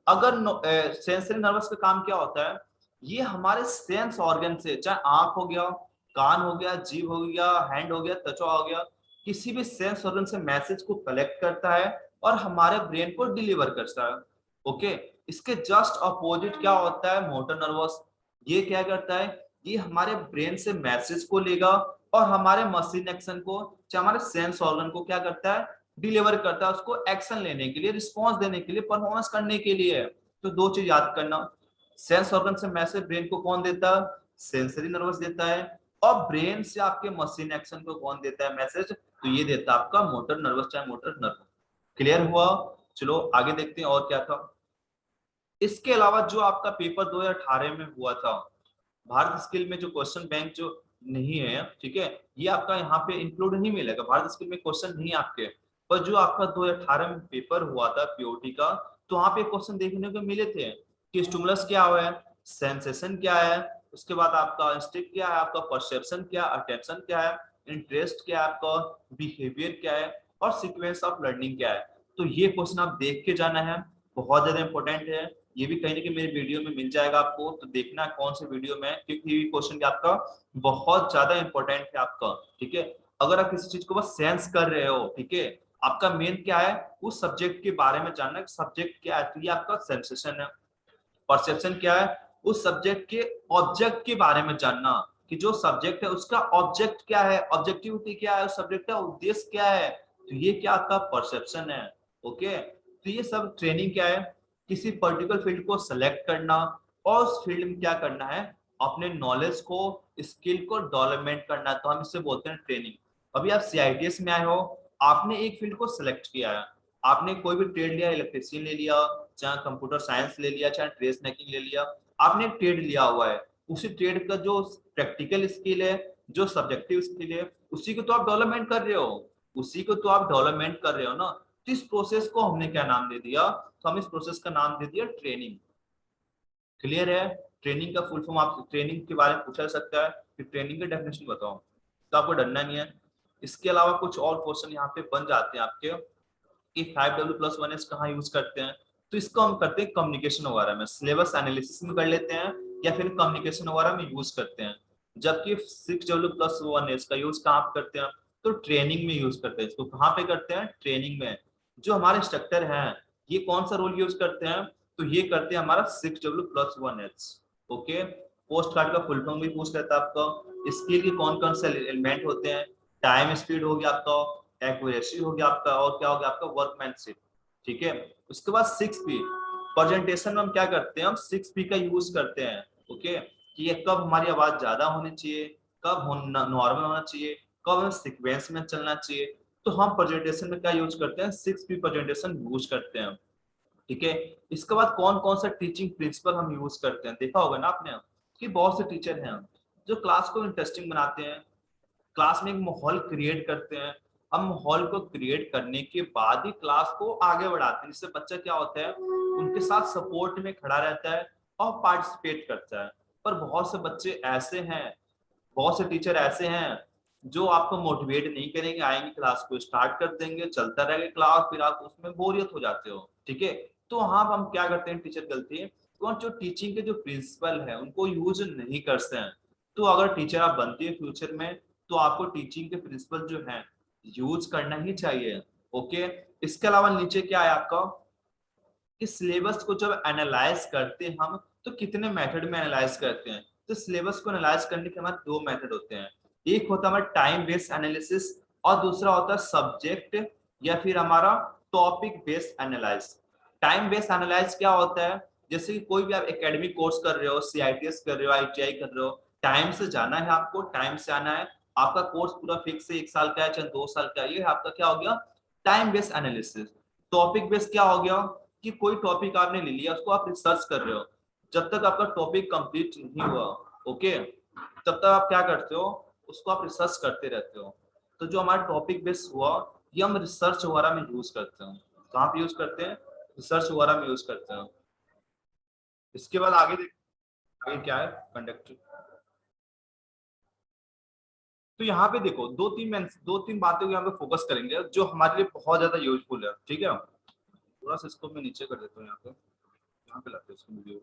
अगर सेंसरी नर्वस का काम क्या होता है, ये हमारे सेंस ऑर्गन से, चाहे आंख हो गया, कान हो गया, जीभ हो गया, हैंड हो गया, त्वचा हो गया, किसी भी सेंस ऑर्गन से मैसेज को कलेक्ट करता है और हमारे ब्रेन को डिलीवर करता है। ओके, इसके जस्ट अपोजिट क्या होता है, मोटर नर्वस। ये क्या करता है, ये हमारे ब्रेन से मैसेज को लेगा और हमारे मशीन एक्शन को, चाहे हमारे सेंस ऑर्गन को क्या करता है, डिलीवर करता है उसको एक्शन लेने के लिए, रिस्पॉन्स देने के लिए, परफॉर्मेंस करने के लिए। तो दो चीज याद करना, सेंस ऑर्गन से मैसेज ब्रेन को कौन देता है? सेंसरी नर्वस देता है। और ब्रेन से आपके मशीन एक्शन को कौन देता है मैसेज? तो ये देता है आपका मोटर नर्वस, चाहे मोटर नर्व। क्लियर हुआ? चलो आगे देखते हैं और क्या था। इसके अलावा जो आपका पेपर 2018 में हुआ था, भारत स्किल में जो क्वेश्चन बैंक जो नहीं है, ठीक है, ये आपका यहाँ पे इंक्लूड नहीं मिलेगा, भारत स्किल में क्वेश्चन नहीं आपके। पर जो आपका 2018 में पेपर हुआ था पीओटी का, तो वहां पे क्वेश्चन देखने को मिले थे कि स्टिमुलस क्या हुआ है, सेंसेशन क्या है, उसके बाद आपका इंस्टिंक्ट क्या है, आपका परसेप्शन क्या, अटेंशन क्या है, इंटरेस्ट क्या है, आपका बिहेवियर क्या है, और सीक्वेंस ऑफ लर्निंग क्या है। तो ये क्वेश्चन आप देख के जाना है, बहुत ज्यादा इंपॉर्टेंट है। ये भी कहीं ना कहीं मेरे वीडियो में मिल जाएगा आपको, तो देखना कौन से वीडियो में, क्योंकि ये क्वेश्चन आपका बहुत ज्यादा इंपॉर्टेंट है आपका, ठीक है। अगर आप किसी चीज को बस सेंस कर रहे हो, ठीक है, आपका मेन क्या है, उस सब्जेक्ट के बारे में जानना, सब्जेक्ट क्या है, तो ये आपका सेंसेशन है। परसेप्शन क्या है, उस सब्जेक्ट के ऑब्जेक्ट के बारे में जानना, कि जो सब्जेक्ट है उसका ऑब्जेक्ट क्या है, ऑब्जेक्टिविटी क्या है, उस सब्जेक्ट का उद्देश्य क्या है, तो ये क्या आपका परसेप्शन है। ओके, तो ये सब ट्रेनिंग क्या है, किसी पर्टिकुलर फील्ड को सेलेक्ट करना, और उस फील्ड में क्या करना है, अपने नॉलेज को, स्किल को डेवलपमेंट करना, तो हम इसे बोलते हैं ट्रेनिंग। अभी आप सीआईटीएस में आए हो, आपने एक फील्ड को सिलेक्ट किया है, आपने कोई भी ट्रेड लिया, इलेक्ट्रिशियन ले लिया, चाहे कंप्यूटर साइंस ले लिया, चाहे ड्रेस मेकिंग ले लिया, आपने एक ट्रेड लिया हुआ है, उसी ट्रेड का जो प्रैक्टिकल स्किल है, जो सब्जेक्टिव स्किल है, उसी को तो आप डेवलपमेंट कर रहे हो, उसी को तो आप डेवलपमेंट कर रहे हो ना। तो इस प्रोसेस को हमने क्या नाम दे दिया, तो हम इस प्रोसेस का नाम दे दिया ट्रेनिंग। क्लियर है? ट्रेनिंग का फुल फॉर्म, आप ट्रेनिंग के बारे में पूछा जा सकता है कि ट्रेनिंग का डेफिनेशन बताओ, तो आपको डरना नहीं है। इसके अलावा कुछ और क्वेश्चन यहाँ पे बन जाते हैं आपके, कि 5W+1S कहाँ यूज करते हैं, तो इसको हम करते हैं कम्युनिकेशन वगैरह में, सिलेबस एनालिसिस में कर लेते हैं, या फिर कम्युनिकेशन वगैरह में यूज करते हैं। जबकि 6W+1S का यूज कहाँ पे करते हैं, तो ट्रेनिंग में यूज करते हैं। इसको कहाँ पे करते हैं? ट्रेनिंग में। जो हमारे इंस्ट्रक्टर हैं, ये कौन सा रोल यूज करते हैं, तो ये करते हैं हमारा 6W+1S। ओके, पोस्ट कार्ड का फुल फॉर्म भी पूछ लेता है आपका, स्किल के कौन कौन से एलिमेंट होते हैं, टाइम स्पीड हो गया आपका, एक्यूरेसी हो गया आपका, और क्या हो गया आपका, वर्कमैनशिप, ठीक है। उसके बाद 6P, प्रेजेंटेशन में हम क्या करते हैं, हम 6P का यूज करते हैं। ओके, कि ये कब हमारी आवाज ज्यादा होनी चाहिए, कब नॉर्मल होना चाहिए, कब हमें सीक्वेंस में चलना चाहिए, तो हम प्रेजेंटेशन में क्या यूज करते हैं, 6P प्रेजेंटेशन यूज करते हैं, ठीक है। इसके बाद कौन कौन सा टीचिंग प्रिंसिपल हम यूज करते हैं, देखा होगा ना आपने, कि बहुत से टीचर हैं जो क्लास को इंटरेस्टिंग बनाते हैं, क्लास में एक माहौल क्रिएट करते हैं। हम माहौल को क्रिएट करने के बाद ही क्लास को आगे बढ़ाते हैं, जिससे बच्चा क्या होता है, उनके साथ सपोर्ट में खड़ा रहता है और पार्टिसिपेट करता है। पर बहुत से बच्चे ऐसे हैं, बहुत से टीचर ऐसे हैं जो आपको मोटिवेट नहीं करेंगे, आएंगे क्लास को स्टार्ट कर देंगे, चलता रहेगा क्लास, फिर आप उसमें बोरियत हो जाते हो, ठीक है। तो वहां हम क्या करते हैं, टीचर गलती है, तो जो टीचिंग के जो प्रिंसिपल है उनको यूज नहीं करते हैं। तो अगर टीचर आप बनते हैं फ्यूचर में, तो आपको टीचिंग के प्रिंसिपल जो है यूज करना ही चाहिए। ओके, इसके अलावा नीचे क्या है आपका, कि सिलेबस को जब एनालाइज करते हैं हम, तो कितने मेथड में एनालाइज करते हैं, तो सिलेबस को एनालाइज करने के हमारे दो मेथड होते हैं। एक होता है हमारा टाइम बेस्ड एनालिसिस, और दूसरा होता है सब्जेक्ट या फिर हमारा topic based analyse. Time based analyse क्या होता है, जैसे कि कोई भी आप एकेडमिक कोर्स कर रहे हो, सीआईटीएस कर रहे हो, आईटीआई कर रहे हो, टाइम से जाना है आपको, टाइम से आना है, आपका कोर्स पूरा फिक्स है, 1 साल का है चाहे 2 साल का है, ये आपका क्या हो गया, time based analysis. Topic based क्या हो गया, कि कोई टॉपिक आपने ले लिया, उसको आप रिसर्च कर रहे हो, जब तक आपका टॉपिक कंप्लीट नहीं हुआ, ओके, तब तक आप क्या करते हो, उसको आप रिसर्च करते रहते हो। तो जो हमारा टॉपिक बेस हुआ, ये हम रिसर्च वगैरह में यूज करते हैं। कहाँ पे यूज करते हैं, रिसर्च वगैरह में यूज करते हैं। इसके बाद आगे आगे क्या है, कंडक्टर। तो यहाँ पे देखो दो तीन बातें को यहाँ पे फोकस करेंगे जो हमारे लिए बहुत ज्यादा यूजफुल है, ठीक है। थोड़ा सा इसको मैं नीचे कर देता हूँ, यहाँ पे लाते हैं इसको वीडियो।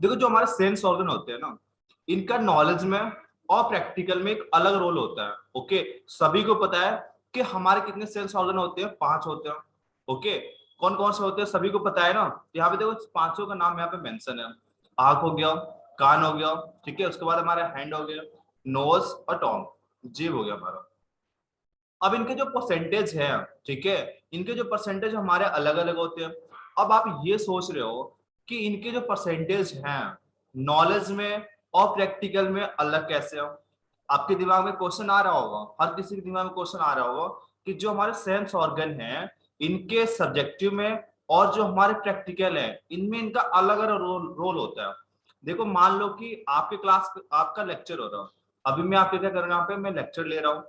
देखो जो हमारे सेंस ऑर्गन होते हैं ना, इनका नॉलेज में और प्रैक्टिकल में एक अलग रोल होता है। ओके, सभी को पता है कि हमारे कितने सेंस ऑर्गन होते हैं, 5 होते हैं। ओके, कौन कौन से होते हैं सभी को पता है ना, यहाँ पे देखो पांचों का नाम यहाँ पे मेंशन है। आंख हो गया, कान हो गया, ठीक है, उसके बाद हमारा हैंड हो गया, नोज और टोंग, जीभ हो गया हमारा। अब इनके जो परसेंटेज है, ठीक है, इनके जो परसेंटेज हमारे अलग अलग होते हैं। अब आप ये सोच रहे हो कि इनके जो परसेंटेज हैं नॉलेज में और प्रैक्टिकल में अलग कैसे हो। आपके दिमाग में क्वेश्चन आ रहा होगा, हर किसी के दिमाग में क्वेश्चन आ रहा होगा कि जो हमारे सेंस ऑर्गन हैं इनके सब्जेक्टिव में और जो हमारे प्रैक्टिकल है इनमें इनका अलग अलग रोल होता है। देखो मान लो कि आपके क्लास आपका लेक्चर हो रहा है, अभी मैं आपके क्या कर रहा हूँ, यहाँ पे मैं लेक्चर ले रहा हूँ,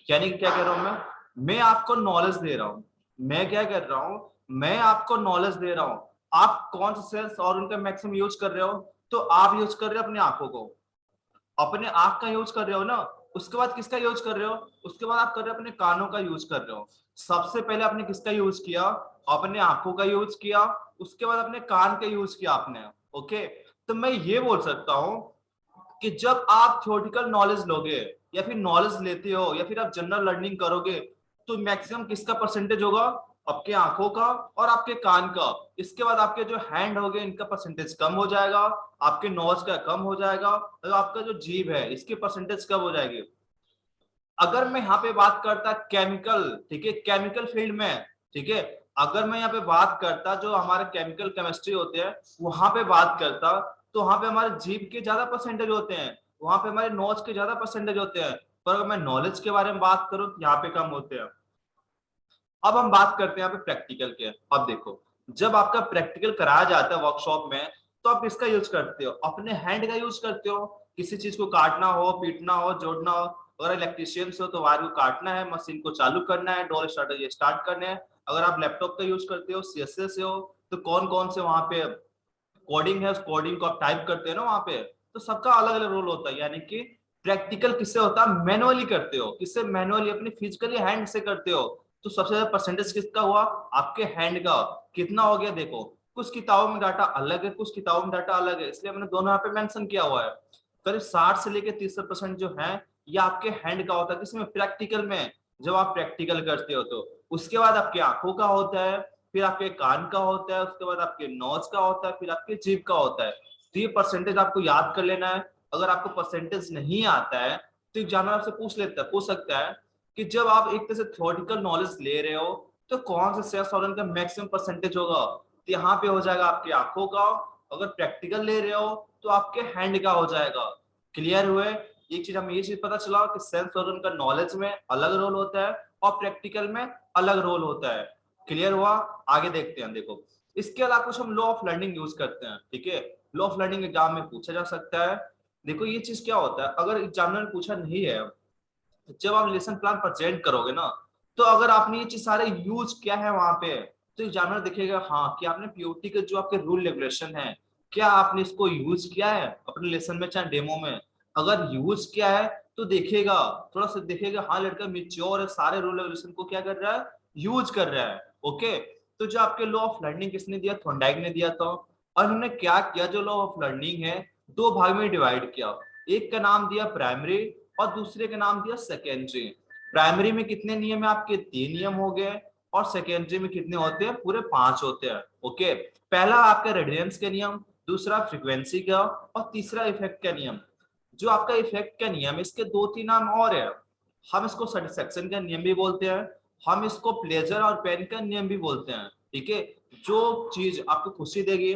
यानी कि क्या कर रहा हूँ मैं आपको नॉलेज दे रहा हूँ। मैं क्या कर रहा हूँ, मैं आपको नॉलेज दे रहा हूँ। आप कौन सा सेंस ऑर्गन का मैक्सिमम यूज कर रहे हो, तो आप यूज कर रहे हो अपनी आंखों को, अपने आंख का यूज कर रहे हो ना। उसके बाद किसका यूज कर रहे हो, उसके बाद आप कर रहे हो अपने कानों का यूज कर रहे हो। सबसे पहले आपने किसका यूज किया, अपने आंखों का यूज किया, उसके बाद अपने कान का यूज किया आपने। ओके, तो मैं ये बोल सकता हूं कि जब आप थ्योरेटिकल नॉलेज लोगे या फिर नॉलेज लेते हो या फिर आप जनरल लर्निंग करोगे तो मैक्सिमम किसका परसेंटेज होगा, आपके आंखों का और आपके कान का। इसके बाद आपके जो हैंड हो गए इनका परसेंटेज कम हो जाएगा, आपके नोज का कम हो जाएगा, और आपका जो जीभ है इसकी परसेंटेज कम हो जाएगी। अगर मैं यहाँ पे बात करता केमिकल, ठीक है, केमिकल फील्ड में, ठीक है, अगर मैं यहाँ पे बात करता जो हमारे केमिकल केमिस्ट्री होते हैं वहां पे बात करता, तो वहां पे हमारे जीभ के ज्यादा परसेंटेज होते हैं, वहां पे हमारे नोज के ज्यादा परसेंटेज होते हैं। पर अगर मैं नॉलेज के बारे में बात करूं तो यहाँ पे कम होते हैं। अब हम बात करते हैं यहाँ पे प्रैक्टिकल के। अब देखो, जब आपका प्रैक्टिकल कराया जाता है वर्कशॉप में तो आप इसका यूज करते हो, अपने हैंड का यूज करते हो। किसी चीज को काटना हो, पीटना हो, जोड़ना हो, अगर इलेक्ट्रिशियन हो तो वायर को काटना है, मशीन को चालू करना है, डोर स्टार्टर स्टार्ट करने हैं। अगर आप लैपटॉप का यूज करते हो, सीएसएस से हो, तो कौन कौन से वहां पे कोडिंग है उस कोडिंग को आप टाइप करते हैं ना वहां पे, तो सबका अलग अलग रोल होता है। यानी कि प्रैक्टिकल किससे होता है, मैनुअली करते हो, किससे, मैनुअली अपनी फिजिकली हैंड से करते हो। तो सबसे ज्यादा परसेंटेज किसका हुआ, आपके हैंड का। कितना हो गया देखो, कुछ किताबों में डाटा अलग है, कुछ किताबों में डाटा अलग है, इसलिए मैंने दोनों यहाँ पे मेंशन किया हुआ है। करीब 60 से लेकर 30% जो है ये आपके हैंड का होता है, किसमें, प्रैक्टिकल में। जब आप प्रैक्टिकल करते हो तो उसके बाद आपकी आंखों का होता है, फिर आपके कान का होता है, उसके बाद आपके नोज का होता है, फिर आपके जीभ का होता है। तो ये परसेंटेज आपको याद कर लेना है। अगर आपको परसेंटेज नहीं आता है तो एग्जामिनर आपसे पूछ सकता है कि जब आप एक तरह से थ्योरेटिकल नॉलेज ले रहे हो तो कौन से सेंस ऑर्गन का मैक्सिमम परसेंटेज होगा, तो यहाँ पे हो जाएगा आपकी आंखों का। अगर प्रैक्टिकल ले रहे हो तो आपके हैंड का हो जाएगा। क्लियर हुए, एक चीज हमें ये चीज पता चला कि सेंस ऑर्गन का नॉलेज में अलग रोल होता है और प्रैक्टिकल में अलग रोल होता है। क्लियर हुआ, आगे देखते हैं। देखो, इसके अलावा कुछ हम लॉ ऑफ लर्निंग यूज करते हैं, ठीक है, लॉ ऑफ लर्निंग एग्जाम में पूछा जा सकता है। देखो ये चीज क्या होता है, अगर एग्जामिनर ने पूछा नहीं है, जब आप लेसन प्लान प्रेजेंट करोगे ना, तो अगर आपने ये चीज सारे यूज किया है वहां पे, तो एग्जामिनर देखेगा हाँ कि आपने पीओटी के जो आपके रूल रेगुलेशन है क्या आपने इसको यूज किया है अपने लेसन में चाहे डेमो में। अगर यूज किया है तो देखेगा, थोड़ा सा देखेगा हाँ लड़का मेच्योर है, सारे रूल रेगुलेशन को क्या कर रहा है, यूज कर रहा है। ओके, तो जो आपके लॉ ऑफ लर्निंग किसने दिया, थॉर्नडाइक ने दिया था। और उन्होंने क्या किया, जो लॉ ऑफ लर्निंग है दो भाग में डिवाइड किया। एक का नाम दिया प्राइमरी और दूसरे का नाम दिया सेकेंडरी। प्राइमरी में कितने नियम है आपके, 3 नियम हो गए, और सेकेंडरी में कितने होते हैं, पूरे 5 होते हैं। ओके, पहला आपका रेडियंस का नियम, दूसरा फ्रीक्वेंसी का, और तीसरा इफेक्ट का नियम। जो आपका इफेक्ट का नियम, इसके 2-3 नाम और है। हम इसको सेटिस्फेक्शन का नियम भी बोलते हैं, हम इसको प्लेजर और पेन का नियम भी बोलते हैं। ठीक है, जो चीज आपको खुशी देगी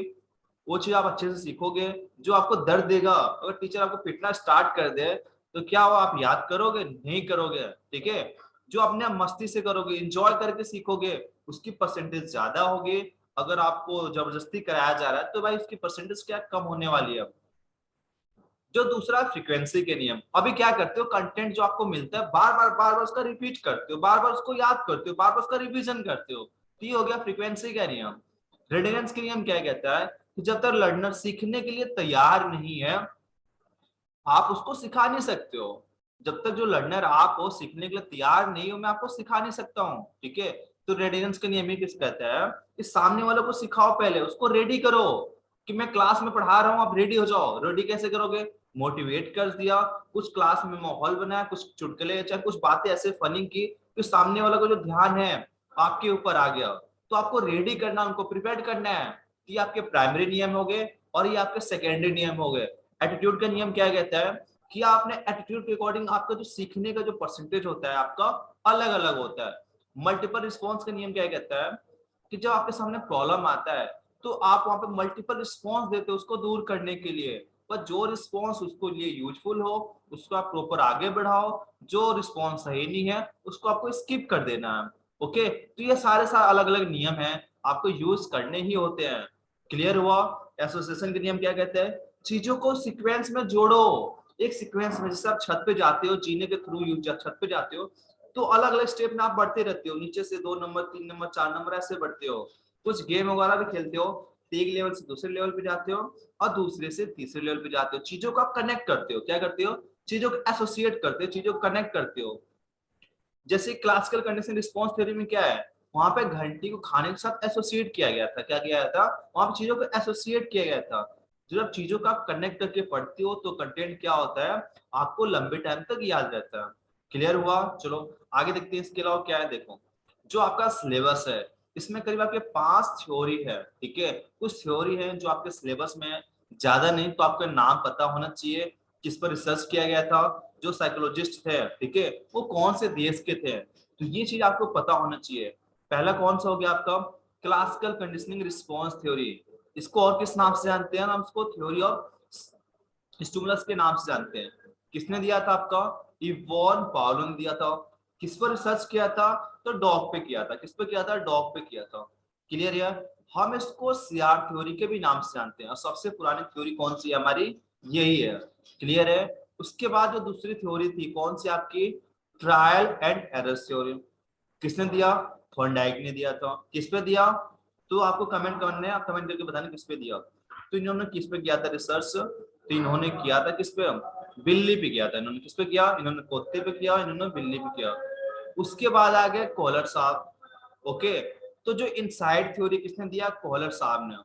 वो चीज आप अच्छे से सीखोगे, जो आपको दर्द देगा, अगर टीचर आपको पिटना स्टार्ट कर दे तो क्या वो आप याद करोगे, नहीं करोगे। ठीक है, जो अपने मस्ती से करोगे, इंजॉय करके सीखोगे, उसकी परसेंटेज ज्यादा होगी। अगर आपको जबरदस्ती कराया जा रहा है तो भाई उसकी परसेंटेज क्या कम होने वाली है। जो दूसरा फ्रीक्वेंसी के नियम, अभी क्या करते हो, कंटेंट जो आपको मिलता है बार बार उसका रिपीट करते हो, बार बार उसको याद करते हो, बार बार उसका रिवीजन करते हो, तो ये हो गया फ्रीक्वेंसी का नियम। रेडिनेंस के नियम क्या कहता है कि जब तक लर्नर सीखने के लिए तैयार नहीं है आप उसको सिखा नहीं सकते हो। जब तक जो लर्नर आप हो सीखने के लिए तैयार नहीं हो मैं आपको सिखा नहीं सकता हूँ। ठीक है, तो रेडिनेंस के नियम ही किस कहता है कि सामने वालों को सिखाओ, पहले उसको रेडी करो कि मैं क्लास में पढ़ा रहा हूँ आप रेडी हो जाओ। रेडी कैसे करोगे, मोटिवेट कर दिया, कुछ क्लास में माहौल बनाया, कुछ चुटकुले चाहे कुछ बातें ऐसे फनी की कि सामने वाला को जो ध्यान है आपके ऊपर आ गया। तो आपको रेडी करना, उनको प्रिपेयर करना है। ये आपके प्राइमरी नियम हो गए और ये आपके सेकेंडरी नियम हो गए। एटीट्यूड का नियम क्या कहता है कि आपने एटीट्यूड के अकॉर्डिंग आपका जो सीखने का जो परसेंटेज होता है आपका अलग अलग होता है। मल्टीपल रिस्पॉन्स का नियम क्या कहता है कि जब आपके सामने प्रॉब्लम आता है तो आप वहां पे मल्टीपल रिस्पॉन्स देते हो उसको दूर करने के लिए, पर जो रिस्पॉन्स उसको लिए यूजफुल हो उसको आप प्रॉपर आगे बढ़ाओ, जो रिस्पॉन्स सही नहीं है उसको आपको स्किप कर देना है। ओके, तो ये सारे सारे अलग अलग नियम हैं, आपको यूज करने ही होते हैं। क्लियर हुआ? एसोसिएशन के नियम क्या कहते हैं? चीजों को सीक्वेंस में जोड़ो, एक सीक्वेंस में। जैसे आप छत पे जाते हो जीने के थ्रू, छत पे जाते हो तो अलग अलग स्टेप में आप बढ़ते रहते हो, नीचे से 2 नंबर 3 नंबर 4 नंबर ऐसे बढ़ते हो। कुछ गेम वगैरह भी खेलते हो, एक लेवल से दूसरे लेवल पे जाते हो और दूसरे से तीसरे लेवल पे जाते हो, चीजों को आप कनेक्ट करते हो। क्या करते हो? चीजों को एसोसिएट करते हो, चीजों को कनेक्ट करते हो। जैसे क्लासिकल कंडीशन रिस्पॉन्स थ्योरी में क्या है, वहां पे घंटी को खाने के साथ एसोसिएट किया गया था। क्या किया गया था? वहां पे चीजों को एसोसिएट किया गया था। जब चीजों को आप कनेक्ट करके पढ़ते हो तो कंटेंट क्या होता है, आपको लंबे टाइम तक याद रहता है। क्लियर हुआ? चलो आगे देखते हैं इसके अलावा क्या है। देखो, जो आपका सिलेबस है इसमें करीब आपके 5 थ्योरी है। ठीक है, कुछ थ्योरी है जो आपके सिलेबस में है, ज्यादा नहीं तो आपका नाम पता होना चाहिए, किस पर रिसर्च किया गया था, जो साइकोलॉजिस्ट थे, ठीक है, वो कौन से देश के थे, तो ये चीज आपको पता होना चाहिए। पहला कौन सा हो गया आपका? Classical conditioning response theory. इसको और किस नाम से जानते हैं? हम इसको थ्योरी ऑफ स्टिमुलस के नाम से जानते हैं। किसने दिया था आपका? इवॉन पाउलो ने दिया था। किस पर रिसर्च किया था? तो डॉग पे किया था। किस पे किया था? डॉग पे किया था। क्लियर यार? हम इसको सीआर थ्योरी के भी नाम से जानते हैं, और सबसे पुरानी थ्योरी कौन सी है हमारी? यही है। क्लियर है? उसके बाद जो दूसरी थ्योरी थी कौन सी आपकी? Trial and error theory. किसने दिया? थॉर्नडाइक ने दिया था। किस पे दिया? तो आपको कमेंट करने, आप कमेंट करके बताना किस पे दिया। तो इन्होंने किस पे किया था रिसर्च? तो इन्होंने किया था किस पे? बिल्ली पे किया था। इन्होंने किस पे किया? इन्होंने कुत्ते पे किया, इन्होंने बिल्ली पे किया। उसके बाद आ गए कॉलर साहब। ओके, तो जो इनसाइड थ्योरी किसने दिया? कॉलर साहब ने।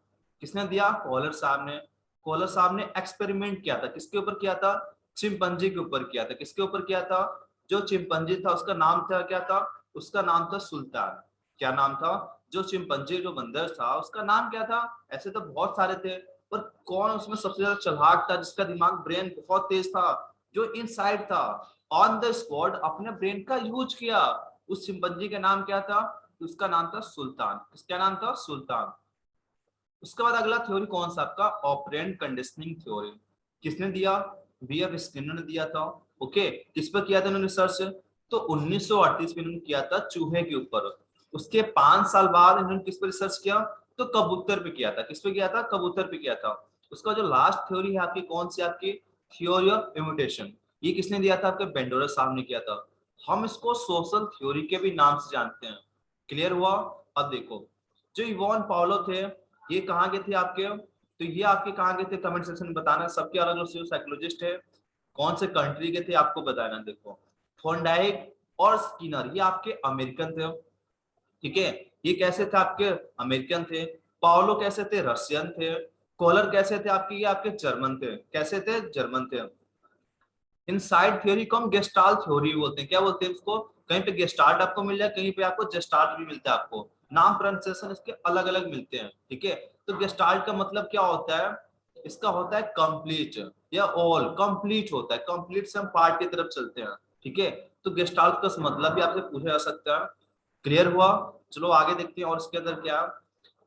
किसने दिया? कॉलर साहब ने। कॉलर साहब ने एक्सपेरिमेंट किया था, किसके ऊपर किया था? चिंपैंजी के ऊपर किया था। किसके ऊपर किया था? जो चिंपैंजी था उसका नाम था क्या था? उसका नाम था सुल्तान। क्या नाम था? जो चिंपैंजी जो बंदर था उसका नाम क्या था? ऐसे तो बहुत सारे थे, पर कौन उसमें सबसे ज्यादा चालाक था, जिसका दिमाग ब्रेन बहुत तेज था, जो इनसाइड था, ऑन द स्पॉट अपने ब्रेन का यूज किया, उस चिंपैंजी का नाम क्या था? उसका नाम था सुल्तान। किसका नाम था? सुल्तान। उसके बाद अगला थ्योरी कौन सा आपका? Operant conditioning theory. किसने दिया? बीएफ स्किनर ने दिया था। ओके, किस पर किया था इन्होंने रिसर्च? तो 1938 में इन्होंने किया था चूहे के ऊपर। उसके 5 साल बाद इन्होंने किस पर रिसर्च किया? तो कबूतर पे किया था। किस पे किया था? कबूतर पे किया था। उसका जो लास्ट थ्योरी है आपकी कौन सी? आपकी थ्योरी ऑफ इमिटेशन। ये किसने दिया था? आपके बेंडोरस साहब ने किया था। हम इसको सोशल थ्योरी के भी नाम से जानते हैं। क्लियर हुआ? अब देखो, जो इवॉन पाउलो थे ये कहाँ के थे आपके? तो ये आपके कहाँ के थे? कमेंट सेक्शन में बताना। सबके अलग अलग साइकोलॉजिस्ट है, कौन से कंट्री के थे आपको बताना। देखो, थॉर्नडाइक और स्किनर ये आपके अमेरिकन थे। ठीक है, ये कैसे थे? आपके अमेरिकन थे। पाउलो कैसे थे? रशियन थे। कॉलर कैसे थे आपके? ये आपके जर्मन थे। कैसे थे? जर्मन थे। इनसाइड थ्योरी को हम गेस्टाल्ट थ्योरी बोलते हैं। क्या बोलते हैं इसको? कहीं पे गेस्टाल्ट आपको मिल जाए, कहीं पे आपको जेस्टाल्ट भी मिलता है। आपको नाम प्रोनाउंसिएशन इसके अलग अलग मिलते हैं। ठीक है, तो गेस्टाल्ट का मतलब क्या होता है? इसका होता है कंप्लीट या ऑल, कंप्लीट होता है। कंप्लीट से हम पार्ट की तरफ चलते हैं। ठीक है, तो गेस्टाल्ट का मतलब भी आपसे पूछा जा सकता है। क्लियर हुआ? चलो आगे देखते हैं और इसके अंदर क्या।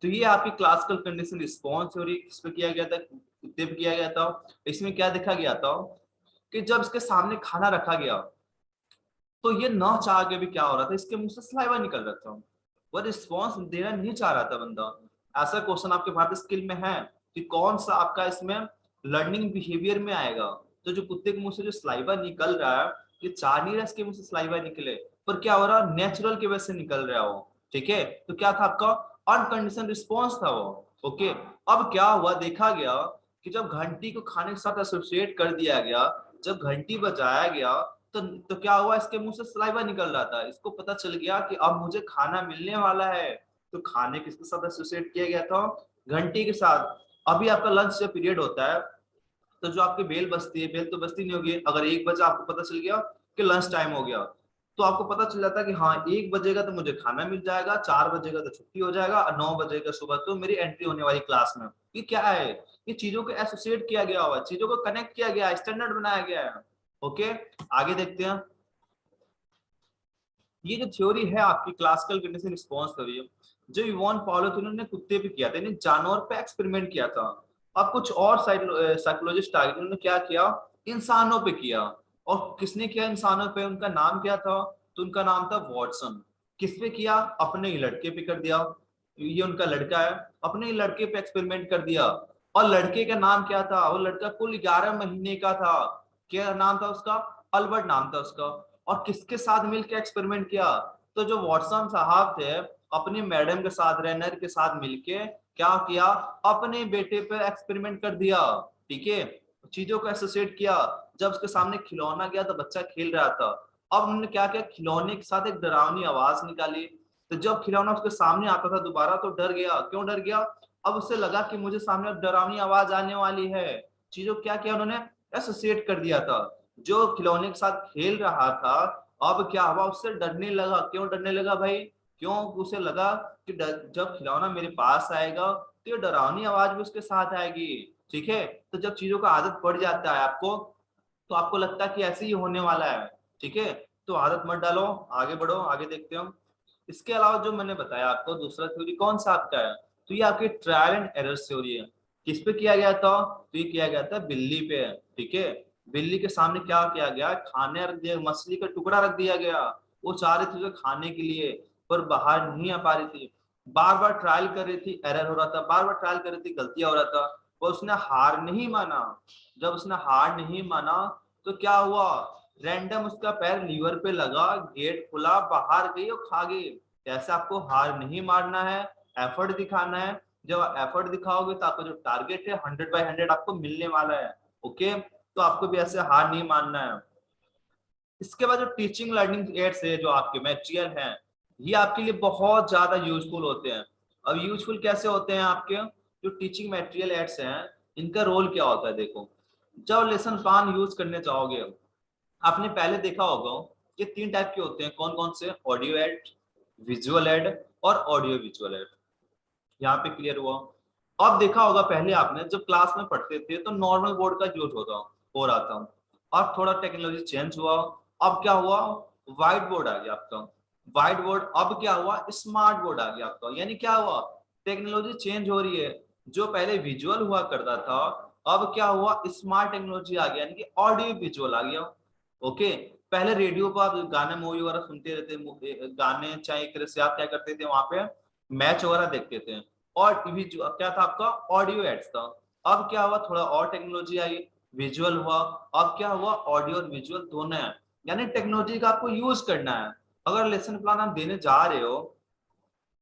तो ये आपकी क्लासिकल कंडीशन रिस्पॉन्स थ्योरी इस पे किया गया था, कुत्ते पे किया गया था। इसमें क्या देखा गया था कि जब इसके सामने खाना रखा गया तो ये ना चाह के भी क्या हो रहा था, इसके मुंह से सलाइवा निकल रहा था। वो रिस्पॉन्स देना नहीं चाह रहा था बंदा। ऐसा क्वेश्चन आपके भारतीय स्किल में है कि कौन सा आपका इसमें लर्निंग बिहेवियर में आएगा? तो जो कुत्ते के मुंह से जो सलाइवा निकल रहा है, ये चाह नहीं रहा इसके मुंह से सलाइवा निकले, पर क्या हो रहा है? नेचुरल की वजह से निकल रहा है वो। ठीक है, तो क्या था आपका? अनकंडीशनल रिस्पॉन्स था वो। ओके, अब क्या हुआ देखा गया कि जब घंटी को खाने के साथ एसोसिएट कर दिया गया, जब घंटी बजाया गया तो क्या हुआ? इसके मुंह से सलाइवा निकल रहा था। इसको पता चल गया कि अब मुझे खाना मिलने वाला है। तो खाने किसके साथ एसोसिएट किया गया था? घंटी के साथ। अभी आपका लंच जब पीरियड होता है तो जो आपकी बेल बजती है, बेल तो बजती नहीं होगी, अगर 1 बजे आपको पता चल गया कि लंच टाइम हो गया, तो आपको पता चल जाता है कि हाँ 1 बजेगा तो मुझे खाना मिल जाएगा, 4 बजेगा तो छुट्टी हो जाएगा, और 9 बजेगा सुबह तो मेरी एंट्री होने वाली क्लास में। ये क्या है? ये चीजों को एसोसिएट किया गया हुआ, चीजों को कनेक्ट किया गया, स्टैंडर्ड बनाया गया है। ओके, आगे देखते हैं। ये जो थ्योरी है आपकी क्लासिकल कंडीशन रिस्पॉन्स थ्योरी, जो इवान पॉलो थे उन्होंने कुत्ते पे किया था, यानी जानवर पे एक्सपेरिमेंट किया था। अब कुछ और साइकोलॉजिस्ट आए, उन्होंने क्या किया, इंसानों पे किया। और किसने किया इंसानों पे, उनका नाम क्या था, तो उनका नाम था वॉटसन। किस पे किया, अपने ही लड़के पे कर दिया। ये उनका लड़का है, अपने ही लड़के पे एक्सपेरिमेंट कर दिया। और लड़के का नाम क्या था, वो लड़का कुल 11 महीने का था। क्या नाम था उसका, अल्बर्ट नाम था उसका। और किसके साथ मिलकर एक्सपेरिमेंट किया, तो जो वॉटसन साहब थे, अपनी मैडम के साथ, रेनर के साथ मिलके क्या किया, अपने बेटे पे एक्सपेरिमेंट कर दिया। ठीक है, चीजों को एसोसिएट किया। जब उसके सामने खिलौना गया तो बच्चा खेल रहा था। अब उन्होंने क्या किया, खिलौने के साथ एक डरावनी आवाज निकाली। तो जब खिलौना उसके सामने आता था दोबारा तो डर गया। क्यों डर गया, अब उसे लगा कि मुझे सामने डरावनी आवाज आने वाली है। चीजों क्या किया उन्होंने, एसोसिएट कर दिया था। जो खिलौने के साथ खेल रहा था, अब क्या हुआ, उससे डरने लगा। क्यों डरने लगा भाई, क्यों, उसे लगा कि जब खिलौना मेरे पास आएगा तो ये डरावनी आवाज भी उसके साथ आएगी। ठीक है, तो जब चीजों का आदत पड़ जाता है आपको, तो आपको लगता है कि ऐसे ही होने वाला है। ठीक है, तो आदत मत डालो, आगे बढ़ो, आगे देखते हो। इसके अलावा जो मैंने बताया आपको दूसरा थ्योरी कौन सा आपका है, तो ये आपकी ट्रायल एंड एरर थ्योरी है। किस पे किया गया था, तो ये किया गया था बिल्ली पे। ठीक है, बिल्ली के सामने क्या किया गया, खाने रख दिया, मछली का टुकड़ा रख दिया गया। वो चाह रही थी उसे खाने के लिए, पर बाहर नहीं आ पा रही थी। बार बार ट्रायल कर रही थी, एरर हो रहा था, बार बार ट्रायल कर रही थी, गलतियां हो रहा था। पर उसने हार नहीं माना। जब उसने हार नहीं माना, तो क्या हुआ, रैंडम उसका पैर लीवर पे लगा, गेट खुला, बाहर गई और खा गई। ऐसे आपको हार नहीं मारना है, एफर्ट दिखाना है। जब एफर्ट दिखाओगे तो आपका जो टारगेट है 100/100 आपको मिलने वाला है। ओके, तो आपको भी ऐसे हार नहीं मानना है। इसके बाद जो टीचिंग लर्निंग एड्स है जो आपके मटेरियल हैं, ये आपके लिए बहुत ज्यादा यूजफुल होते हैं। अब यूजफुल कैसे होते हैं आपके, जो टीचिंग मटेरियल एड्स हैं, इनका रोल क्या होता है, देखो। जब लेसन प्लान यूज करने जाओगे, आपने पहले देखा होगा कि 3 टाइप के होते हैं, कौन कौन से, ऑडियो एड, विजुअल एड और ऑडियो विजुअल एड। यहाँ पे क्लियर हुआ। अब देखा होगा पहले आपने जब क्लास में पढ़ते थे तो नॉर्मल बोर्ड का यूज होता हो रहा था। अब थोड़ा टेक्नोलॉजी चेंज हुआ, अब क्या हुआ, व्हाइट बोर्ड आ गया आपका। व्हाइट बोर्ड, अब क्या हुआ, स्मार्ट बोर्ड आ गया आपका। यानी क्या हुआ, टेक्नोलॉजी चेंज हो रही है। जो पहले विजुअल हुआ करता था, अब क्या हुआ, स्मार्ट टेक्नोलॉजी आ गया, यानी कि ऑडियो विजुअल आ गया। ओके, पहले रेडियो पर आप गाने मूवी वगैरह सुनते रहते, गाने चाहे एक तरह से आप क्या करते थे, वहां पे मैच वगैरह देखते थे। और टीवी जो क्या था आपका, ऑडियो एड्स था। अब क्या हुआ, थोड़ा और टेक्नोलॉजी आई, विजुअल हुआ। अब क्या हुआ, ऑडियो और विजुअल दोनों है। यानी टेक्नोलॉजी का आपको यूज करना है। अगर लेसन प्लान आप देने जा रहे हो,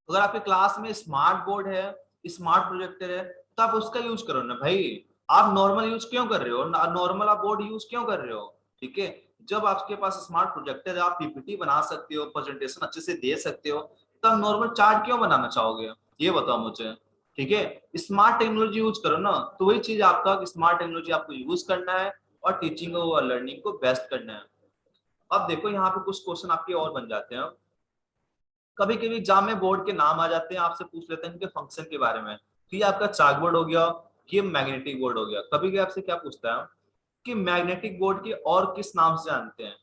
अगर आपके क्लास में स्मार्ट बोर्ड है, स्मार्ट प्रोजेक्टर है, तो आप उसका यूज करो ना भाई। आप नॉर्मल यूज क्यों कर रहे हो, नॉर्मल आप बोर्ड यूज क्यों कर रहे हो। ठीक है, जब आपके पास स्मार्ट प्रोजेक्टर है, आप पीपीटी बना सकते हो, प्रेजेंटेशन अच्छे से दे सकते हो, तो आप नॉर्मल चार्ट क्यों बनाना चाहोगे, ये बताओ मुझे। ठीक है, स्मार्ट टेक्नोलॉजी यूज करो ना। तो वही चीज आपका, स्मार्ट टेक्नोलॉजी आपको यूज करना है और टीचिंग और लर्निंग को बेस्ट करना है। अब देखो यहाँ पे कुछ क्वेश्चन आपके और बन जाते हैं। कभी कभी एग्जाम में बोर्ड के नाम आ जाते हैं, आपसे पूछ लेते हैं इनके फंक्शन के बारे में। तो ये आपका चाक बोर्ड हो गया, ये मैग्नेटिक बोर्ड हो गया। कभी कभी आपसे क्या पूछता है कि मैग्नेटिक बोर्ड के और किस नाम से जानते हैं,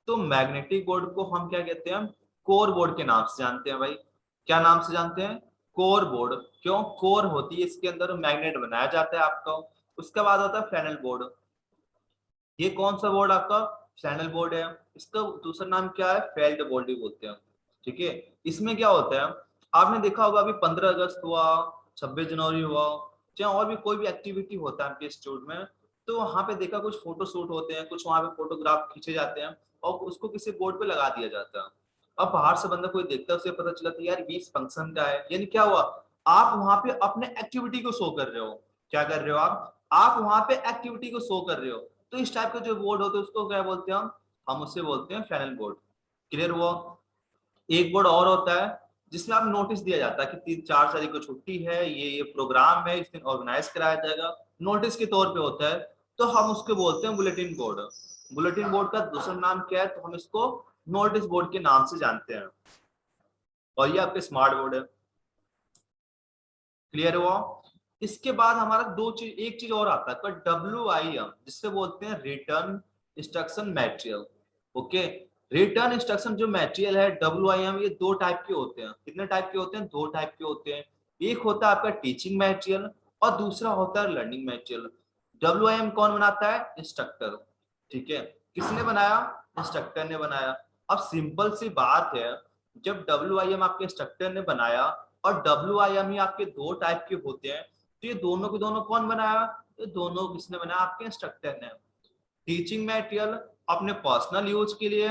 तो मैग्नेटिक बोर्ड को हम क्या कहते हैं, कोर बोर्ड के नाम से जानते हैं भाई। क्या नाम से जानते हैं, कोर बोर्ड। क्यों, कोर होती है इसके अंदर, मैग्नेट बनाया जाता है आपका। उसके बाद होता है फ्लैनेल बोर्ड। ये कौन सा बोर्ड आपका, चैनल बोर्ड है। इसका दूसरा नाम क्या है, फेल्ट बोर्ड भी बोलते हैं। ठीक है, इसमें क्या होता है, आपने देखा होगा अभी 15 अगस्त हुआ, 26 जनवरी हुआ, चाहे और भी कोई भी एक्टिविटी होता है आपके इंस्टीट्यूट में, तो वहां पे देखा कुछ फोटो शूट होते हैं, कुछ वहां पे फोटोग्राफ खींचे जाते हैं और उसको किसी बोर्ड पे लगा दिया जाता है। अब बाहर से बंदा कोई देखता है, उसे पता चला था यार ये इस फंक्शन का है। यानी क्या हुआ, आप वहां पे अपने एक्टिविटी को शो कर रहे हो। क्या कर रहे हो आप वहां पे एक्टिविटी को शो कर रहे हो। तो इस टाइप का जो बोर्ड होता है उसको क्या बोलते हैं हम उससे बोलते हैं फैनल बोर्ड। क्लियर हुआ। एक बोर्ड और होता है जिसमें आप नोटिस दिया जाता है कि 4 तारीख को छुट्टी है, ये प्रोग्राम है, इस दिन ऑर्गेनाइज कराया जाएगा, नोटिस के तौर पे होता है। तो हम उसको बोलते हैं बुलेटिन बोर्ड। बुलेटिन बोर्ड का दूसरा नाम क्या है, तो हम इसको नोटिस बोर्ड के नाम से जानते हैं। और ये आपके स्मार्ट बोर्ड है। क्लियर हुआ। इसके बाद हमारा दो चीज, एक चीज और आता है WIM, जिससे बोलते हैं return instruction material. Okay, return instruction जो मटेरियल है WIM, ये दो टाइप के होते हैं। कितने टाइप के होते हैं? दो टाइप के होते हैं। एक होता है आपका टीचिंग मटेरियल और दूसरा होता है लर्निंग मटेरियल। WIM कौन बनाता है? इंस्ट्रक्टर। ठीक है, किसने बनाया? इंस्ट्रक्टर ने बनाया। अब सिंपल सी बात है, जब WIM आपके इंस्ट्रक्टर ने बनाया और WIM ही आपके दो टाइप के होते हैं, तो ये दोनों के दोनों कौन बनाया? ये दोनों किसने बनाया? आपके इंस्ट्रक्टर ने। टीचिंग मटेरियल अपने पर्सनल यूज के लिए,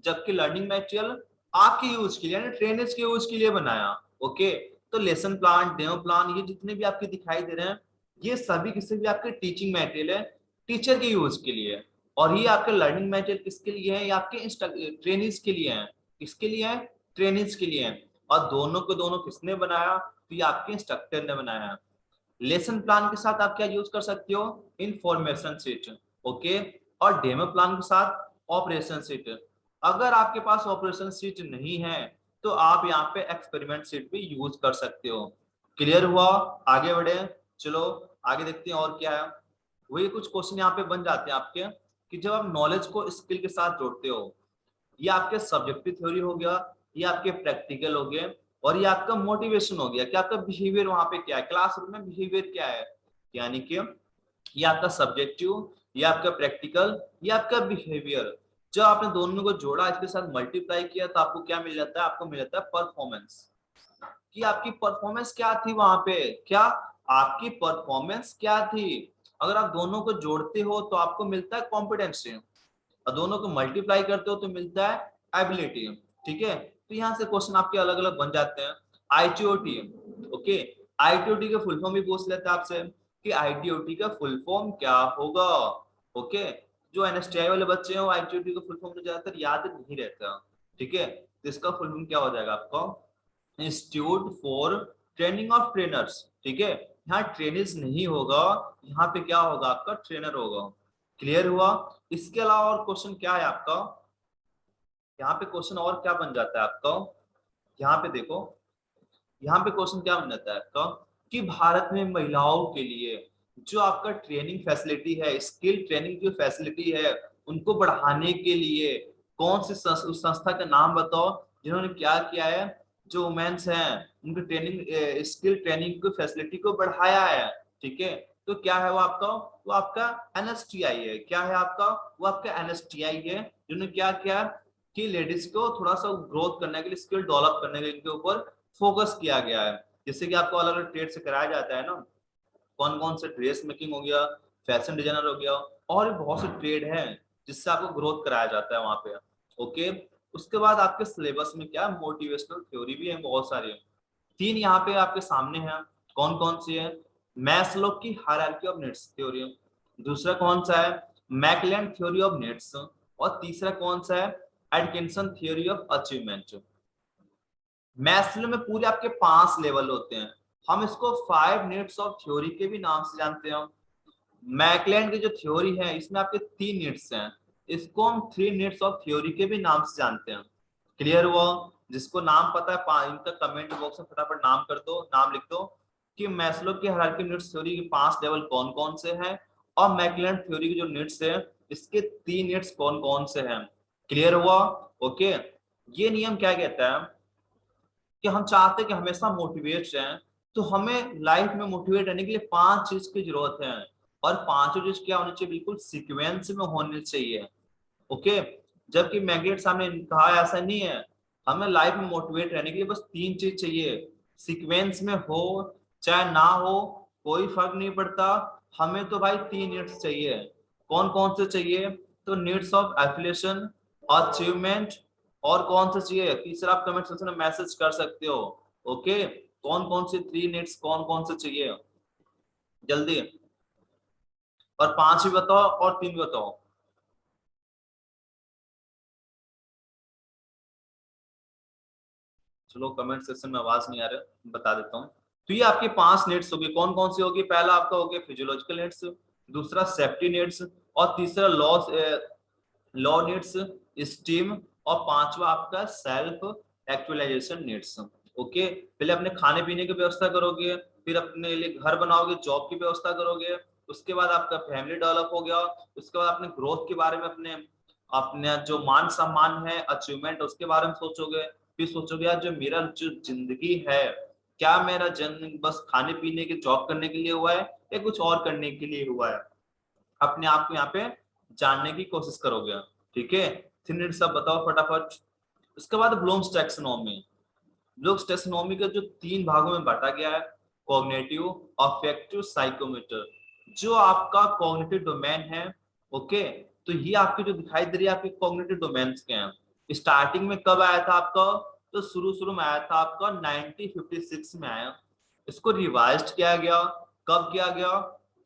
जबकि लर्निंग मटेरियल आपके यूज के लिए, यानी ट्रेनर्स के यूज के लिए बनाया। ओके, तो लेसन प्लान, डेमो प्लान, ये जितने भी आपके दिखाई दे रहे हैं, ये सभी किसी भी आपके टीचिंग मटेरियल है, टीचर के यूज के लिए। और ये आपके लर्निंग मटेरियल किसके लिए है? ये आपके ट्रेनिंग्स के लिए है। किसके लिए है? ट्रेनिंग्स के लिए है। और दोनों को दोनों किसने बनाया? तो ये आपके इंस्ट्रक्टर ने बनाया। लेसन प्लान के साथ आप क्या यूज कर सकते हो? Information sheet. ओके, और डेमो प्लान के साथ ऑपरेशन शीट। अगर आपके पास ऑपरेशन शीट नहीं है तो आप यहाँ पे एक्सपेरिमेंट शीट भी यूज कर सकते हो। क्लियर हुआ? आगे बढ़े, चलो आगे देखते हैं और क्या है। वही कुछ क्वेश्चन यहाँ पे बन जाते हैं आपके, कि जब आप नॉलेज को स्किल के साथ जोड़ते हो, ये आपके सब्जेक्टिव थ्योरी हो गया, ये आपके प्रैक्टिकल हो गए, और ये आपका मोटिवेशन हो गया कि आपका बिहेवियर वहां पे क्या है, क्लासरूम में बिहेवियर क्या है। यानी कि ये आपका सब्जेक्टिव, ये आपका प्रैक्टिकल, ये आपका बिहेवियर। जब आपने दोनों को जोड़ा, इसके साथ मल्टीप्लाई किया, तो आपको क्या मिल जाता है? आपको मिल जाता है परफॉर्मेंस। कि आपकी परफॉर्मेंस क्या थी वहां पे, क्या आपकी परफॉर्मेंस क्या थी। अगर आप दोनों को जोड़ते हो तो आपको मिलता है कॉम्पिटेंसी, और दोनों को मल्टीप्लाई करते हो तो मिलता है एबिलिटी। ठीक है, तो यहाँ से क्वेश्चन आपके अलग अलग बन जाते हैं। ITOT, ओके, ITOT का फुल फॉर्म भी पूछ लेते हैं आपसे कि ITOT का फुल फॉर्म क्या होगा। ओके, जो NSTI वाले बच्चे हैं वो ITOT का फुल फॉर्म ज्यादातर याद नहीं रहता। ठीक है, तो इसका फुल फॉर्म क्या हो जाएगा आपका? Institute for training of trainers. ठीक है, यहाँ ट्रेनिंग नहीं होगा, यहाँ पे क्या होगा? आपका ट्रेनर होगा। क्लियर हुआ? इसके अलावा और क्वेश्चन क्या है आपका? यहाँ पे क्वेश्चन और क्या बन जाता है आपका? यहाँ पे देखो, यहाँ पे क्वेश्चन क्या बन जाता है आपका, कि भारत में महिलाओं के लिए जो आपका ट्रेनिंग फैसिलिटी है, स्किल ट्रेनिंग जो फैसिलिटी है, उनको बढ़ाने के लिए कौन सी उस संस्था का नाम बताओ जिन्होंने क्या किया है, जो वुमेन्स हैं उनकी ट्रेनिंग, स्किल ट्रेनिंग की फैसिलिटी को बढ़ाया है। ठीक है, तो क्या है वो आपका? वो आपका NSTI है। क्या है आपका? वो आपका NSTI है, जिन्होंने क्या किया कि लेडीज को थोड़ा सा ग्रोथ करने के लिए, स्किल डेवलप करने के इनके ऊपर फोकस किया गया है। जैसे कि आपको अलग अलग ट्रेड से कराया जाता है ना, कौन कौन से ड्रेस मेकिंग हो गया, फैशन डिजाइनर हो गया, और भी बहुत से ट्रेड हैं जिससे आपको ग्रोथ कराया जाता है वहां पे। ओके, उसके बाद आपके सिलेबस में क्या, मोटिवेशनल थ्योरी भी है बहुत सारी। तीन यहाँ पे आपके सामने हैं, कौन कौन सी है? मैस्लो की हायरार्की ऑफ नीड्स थ्योरी, दूसरा कौन सा है? मैकलैंड थ्योरी ऑफ नीड्स, और तीसरा कौन सा है? एडकिंसन थ्योरी ऑफ अचीवमेंट। मैस्लो में पूरे आपके 5 लेवल होते हैं। हम इसको 5 नीड्स ऑफ थ्योरी के भी नाम से जानते हैं। मैकलैंड की जो थ्योरी है इसमें आपके 3 नीड्स हैं, इसको हम 3 नीड्स ऑफ थ्योरी के भी नाम से जानते हैं। क्लियर हुआ? जिसको नाम पता है इनका कमेंट बॉक्स में फटाफट नाम कर दो, नाम लिख दो कि मैस्लो की हायरार्की नीड्स थ्योरी के 5 लेवल कौन कौन से हैं, और मैकलैंड थ्योरी की जो नीड्स है इसके 3 नीड्स कौन कौन से हैं। क्लियर हुआ? ओके, ये नियम क्या कहता है कि हम चाहते हैं कि हमेशा मोटिवेट रहें, तो हमें लाइफ में मोटिवेट रहने के लिए 5 चीज की जरूरत है, और पांचों चीज क्या होनी चाहिए? बिल्कुल सीक्वेंस में होनी चाहिए। ओके, जबकि मैग्नेट सामने कहा ऐसा नहीं है, हमें लाइफ में मोटिवेट रहने के लिए बस 3 चीज चाहिए, सीक्वेंस में हो चाहे ना हो कोई फर्क नहीं पड़ता, हमें तो भाई 3 नीड्स चाहिए। कौन कौन से चाहिए? तो नीड्स ऑफ एफिलिएशन, अचीवमेंट, और कौन सा चाहिए? तीसरा आप कमेंट सेक्शन में मैसेज कर सकते हो। ओके, कौन कौन से 3 नीड्स कौन कौन से चाहिए जल्दी, और 5 भी बताओ और 3 भी बताओ। चलो कमेंट सेक्शन में आवाज नहीं आ रहा, बता देता हूँ। तो ये आपके 5 नीड्स होगी, कौन कौन सी होगी? पहला आपका हो गया फिजियोलॉजिकल नीड्स, दूसरा सेफ्टी नीड्स, और तीसरा लॉ लॉ नीड्स, स्टीम, और पांचवा आपका सेल्फ एक्चुअलाइजेशन नीड्स। ओके, पहले अपने खाने पीने की व्यवस्था करोगे, फिर अपने लिए घर बनाओगे, जॉब की व्यवस्था करोगे, उसके बाद आपका फैमिली डेवलप हो गया, उसके बाद अपने ग्रोथ के बारे में अपने अपने जो मान सम्मान है, अचीवमेंट, उसके बारे में सोचोगे। फिर सोचोगे यार जो मेरा जो जिंदगी है, क्या मेरा जन्म बस खाने पीने के जॉब करने के लिए हुआ है या कुछ और करने के लिए हुआ है, अपने आप को यहाँ पे जानने की कोशिश करोगे। ठीक है, 3 सब बताओ फटाफट। उसके बाद ब्लूम्स टैक्सोनॉमी। ब्लूम्स टैक्सोनॉमी का जो 3 भागों में बांटा गया है, कॉग्निटिव, अफेक्टिव, साइकोमोटर। जो आपका कॉग्निटिव डोमेन है, ओके, तो ये आपके जो दिखाई दे रही है आपके कॉग्निटिव डोमेन्स के हैं। स्टार्टिंग में कब आया था आपका, तो शुरू शुरू में आया था आपका 1956 में आया। इसको रिवाइज्ड किया गया, कब किया गया,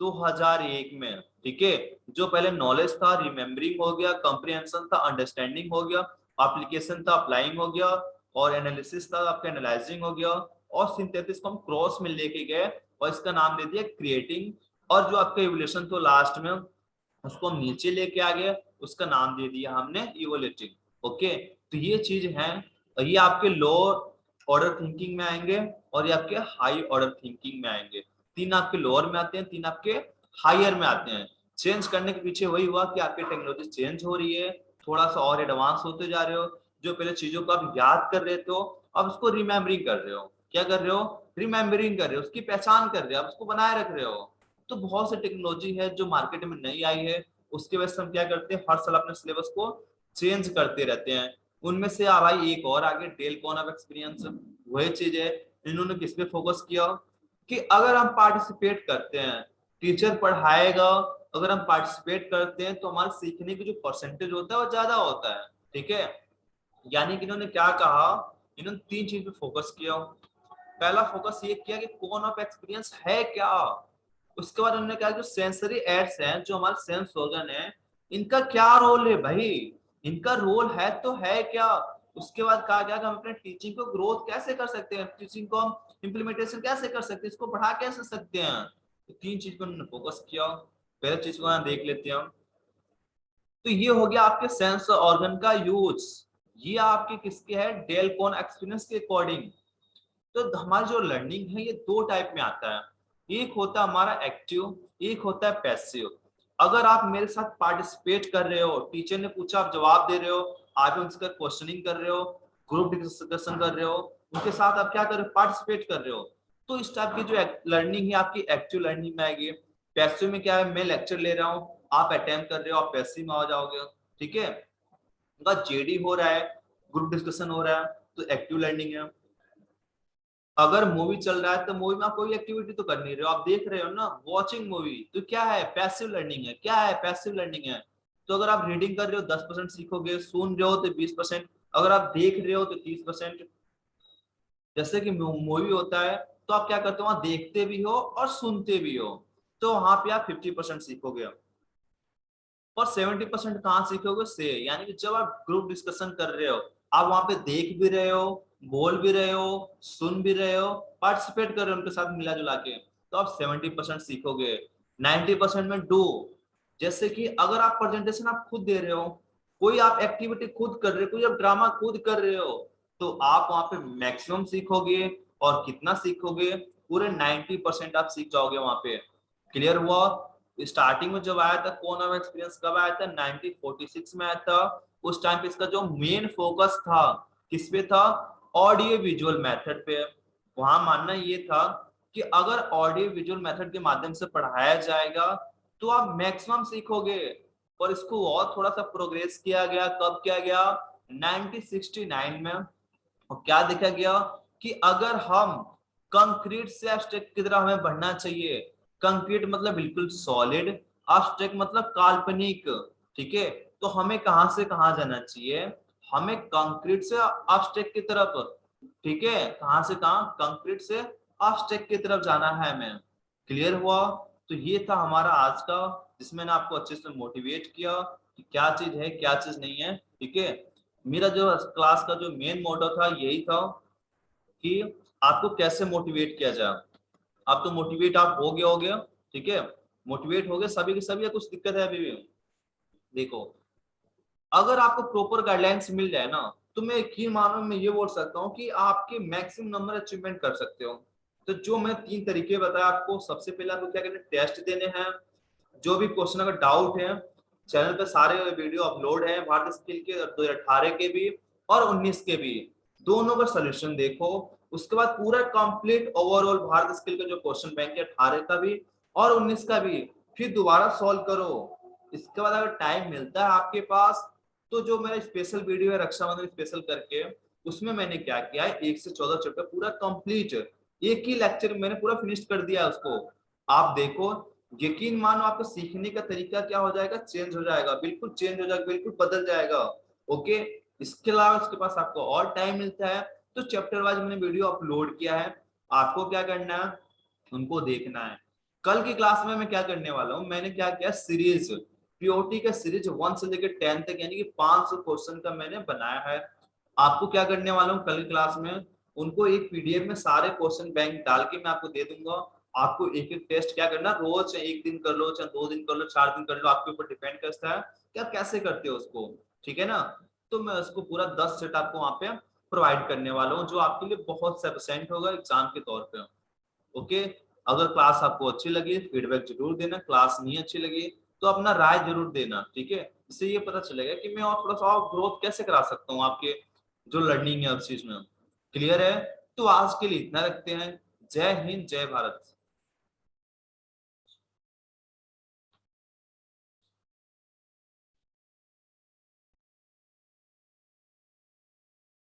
2001 में। ठीक है, जो पहले नॉलेज था रिमेम्बरिंग हो गया, कॉम्प्रिहेंशन था अंडरस्टैंडिंग हो गया, एप्लीकेशन था अप्लाइंग हो गया, और एनालिसिस था आपका एनालाइजिंग हो गया, और सिंथेसिस को हम क्रॉस में लेके गए और इसका नाम दे दिया क्रिएटिंग। और जो आपका इवोल्यूशन तो लास्ट में उसको हम नीचे लेके आ गए, उसका नाम दे दिया हमने इवोल्यूटिंग। ओके, तो ये चीज है, ये आपके लोअर ऑर्डर थिंकिंग में आएंगे और ये आपके हाई ऑर्डर थिंकिंग में आएंगे। 3 आपके लोअर में आते हैं, 3 आपके हायर में आते हैं। चेंज करने के पीछे वही हुआ कि आपकी टेक्नोलॉजी चेंज हो रही है, थोड़ा सा और एडवांस होते जा रहे हो। जो पहले चीजों को आप याद कर रहे थे अब उसको रिमेम्बरिंग कर रहे हो। क्या कर रहे हो, रिमेम्बरिंग कर रहे हो, उसकी पहचान कर रहे हो, आप उसको बनाए रख रहे हो। तो बहुत सी टेक्नोलॉजी है जो मार्केट में नई आई है, उसके वजह से हम क्या करते हैं, हर साल अपने सिलेबस को चेंज करते रहते हैं। उनमें से भाई एक और आगे डेल कॉन ऑफ एक्सपीरियंस, वही चीज है। इन्होंने किस पे फोकस किया कि अगर हम पार्टिसिपेट करते हैं, टीचर पढ़ाएगा, अगर हम पार्टिसिपेट करते हैं तो हमारे सीखने की जो परसेंटेज होता है वो ज्यादा होता है। ठीक है, यानी कि इन्होंने क्या कहा, इन्होंने 3 चीज पे फोकस किया। पहला फोकस ये किया कि कौन ऑफ एक्सपीरियंस है क्या। उसके बाद उन्होंने कहा जो सेंसरी एड्स हैं, जो हमारे सेंस ऑर्गन है, इनका क्या रोल है भाई, इनका रोल है तो है क्या। उसके बाद कहा गया कि हम अपने टीचिंग को ग्रोथ कैसे कर सकते हैं, टीचिंग को हम इम्प्लीमेंटेशन कैसे कर सकते हैं, इसको बढ़ा कैसे सकते हैं। तो 3 चीज पर उन्होंने फोकस किया। पहले चीज को यहाँ देख लेते हैं। तो ये हो गया आपके सेंस ऑर्गन का यूज। ये आपके किसके है, डेल कॉन एक्सपीरियंस के अकॉर्डिंग। तो हमारी जो लर्निंग है ये 2 टाइप में आता है, एक होता है हमारा एक्टिव, एक होता है पैसिव। अगर आप मेरे साथ पार्टिसिपेट कर रहे हो, टीचर ने पूछा आप जवाब दे रहे हो, आप उनका क्वेश्चनिंग कर रहे हो, ग्रुप डिस्कशन कर रहे हो, उनके साथ आप क्या कर रहे हो, पार्टिसिपेट कर रहे हो, तो इस टाइप की जो लर्निंग है आपकी एक्टिव लर्निंग में आएगी। पैसिव में क्या है, मैं लेक्चर ले रहा हूँ, आप अटेम्प्ट कर रहे हो, आप पैसिव में आ जाओगे। ठीक है, उनका जेडी हो रहा है, ग्रुप डिस्कशन हो रहा है, तो एक्टिव लर्निंग है। अगर मूवी चल रहा है तो मूवी में आप कोई एक्टिविटी तो कर नहीं रहे हो, आप देख रहे हो ना, वॉचिंग मूवी, तो क्या है, पैसिव लर्निंग है। क्या है, पैसिव लर्निंग है। तो अगर आप रीडिंग कर रहे हो 10% सीखोगे, सुन रहे हो तो 20%, अगर आप देख रहे हो तो 30%। जैसे कि मूवी होता है तो आप क्या करते हो, वहां देखते भी हो और सुनते भी हो, तो वहां पे आप 50% सीखोगे। और 70% कहाँ सीखोगे से, यानी कि जब आप ग्रुप डिस्कशन कर रहे हो, आप वहां पे देख भी रहे हो, बोल भी रहे हो, सुन भी रहे हो, पार्टिसिपेट कर रहे हो उनके साथ मिला जुला के, तो आप 70% सीखोगे। 90% में डू, जैसे कि अगर आप प्रेजेंटेशन आप खुद दे रहे हो, कोई आप एक्टिविटी खुद कर रहे हो, कोई आप ड्रामा खुद कर रहे हो, तो आप वहां पे मैक्सिमम सीखोगे। और कितना सीखोगे, पूरे 90% आप सीख जाओगे वहां पे। क्लियर हुआ। स्टार्टिंग में जब आया था कौन ऑफ एक्सपीरियंस, कब आया था, 1946 में आया था। उस टाइम पे इसका जो मेन फोकस था किस पे था, ऑडियो विजुअल मेथड पे। वहां मानना ये था कि अगर ऑडियो विजुअल मेथड के माध्यम से पढ़ाया जाएगा तो आप मैक्सिमम सीखोगे। और इसको और थोड़ा सा प्रोग्रेस किया गया, कब किया गया, 1969 में। और क्या देखा गया कि अगर हम कंक्रीट से एब्स्ट्रैक्ट की तरफ हमें बढ़ना चाहिए। कंक्रीट मतलब बिल्कुल सॉलिड, एब्स्ट्रैक्ट मतलब काल्पनिक। ठीक है, तो हमें कहां से कहां जाना चाहिए, हमें कंक्रीट से एब्स्ट्रैक्ट की तरफ। ठीक है, कहां से कहां, कंक्रीट से एब्स्ट्रैक्ट की तरफ जाना है हमें। क्लियर हुआ। तो ये था हमारा आज का, जिसमें ना आपको अच्छे से मोटिवेट किया कि क्या चीज है क्या चीज नहीं है। ठीक है, मेरा जो क्लास का जो मेन मोटो था यही था कि आपको कैसे मोटिवेट किया जाए। आप तो मोटिवेट आप हो गया। ठीक है, मोटिवेट हो गए सभी के सभी, या कुछ दिक्कत है अभी भी। देखो, अगर आपको प्रॉपर गाइडलाइंस मिल जाए ना, तो मैं यकीन मानो मैं ये बोल सकता हूँ कि आपके मैक्सिमम नंबर अचीवमेंट कर सकते हो। तो जो मैं 3 तरीके बताया आपको, सबसे पहले आपको क्या करना है, टेस्ट देने हैं। जो भी क्वेश्चन अगर डाउट है चैनल पे सारे वीडियो अपलोड है भारत स्किल के 2018 के भी और 19 के भी, दोनों का सोल्यूशन देखो। उसके बाद पूरा कंप्लीट ओवरऑल भारत स्किल का जो क्वेश्चन बैंक है 18 का भी और 19 का भी फिर दोबारा सॉल्व करो। इसके बाद अगर टाइम मिलता है आपके पास तो जो मेरा स्पेशल वीडियो है रक्षाबंधन स्पेशल करके, उसमें मैंने क्या किया है 1 से 14 चैप्टर पूरा कंप्लीट एक ही लेक्चर में मैंने पूरा फिनिश कर दिया है उसको। आप देखो, यकीन मानो आपको सीखने का तरीका क्या हो जाएगा, चेंज हो जाएगा, बिल्कुल चेंज हो जाएगा, बिल्कुल बदल जाएगा। ओके, इसके अलावा उसके पास आपको और टाइम मिलता है तो चैप्टर वाइज मैंने वीडियो अपलोड किया है, आपको क्या करना है उनको देखना है। कल की क्लास में मैं क्या करने वाला हूँ, मैंने क्या किया सीरीज पीओटी का सीरीज 1 से लेकर 10 तक यानी कि 500 क्वेश्चन का मैंने बनाया है। आपको क्या करने वाला हूँ कल की क्लास में, उनको एक पीडीएफ में सारे क्वेश्चन बैंक डाल के मैं आपको दे दूंगा। आपको एक एक टेस्ट क्या करना, रोज चाहे 1 दिन कर लो, चाहे 2 दिन कर लो, 4 दिन कर लो, आपके ऊपर डिपेंड करता है कि आप कैसे करते हो उसको, ठीक है ना। तो मैं उसको पूरा 10 सेट आपको वहां पे प्रोवाइड करने वाला हूँ जो आपके लिए बहुत सफिशिएंट होगा एग्जाम के तौर पे। ओके, अगर क्लास आपको अच्छी लगी फीडबैक जरूर देना, क्लास नहीं अच्छी लगी तो अपना राय जरूर देना, ठीक है। इससे ये पता चलेगा कि मैं और थोड़ा सा और ग्रोथ कैसे करा सकता हूँ आपके जो लर्निंग है उस चीज में। क्लियर है? तो आज के लिए इतना रखते हैं। जय हिंद, जय भारत।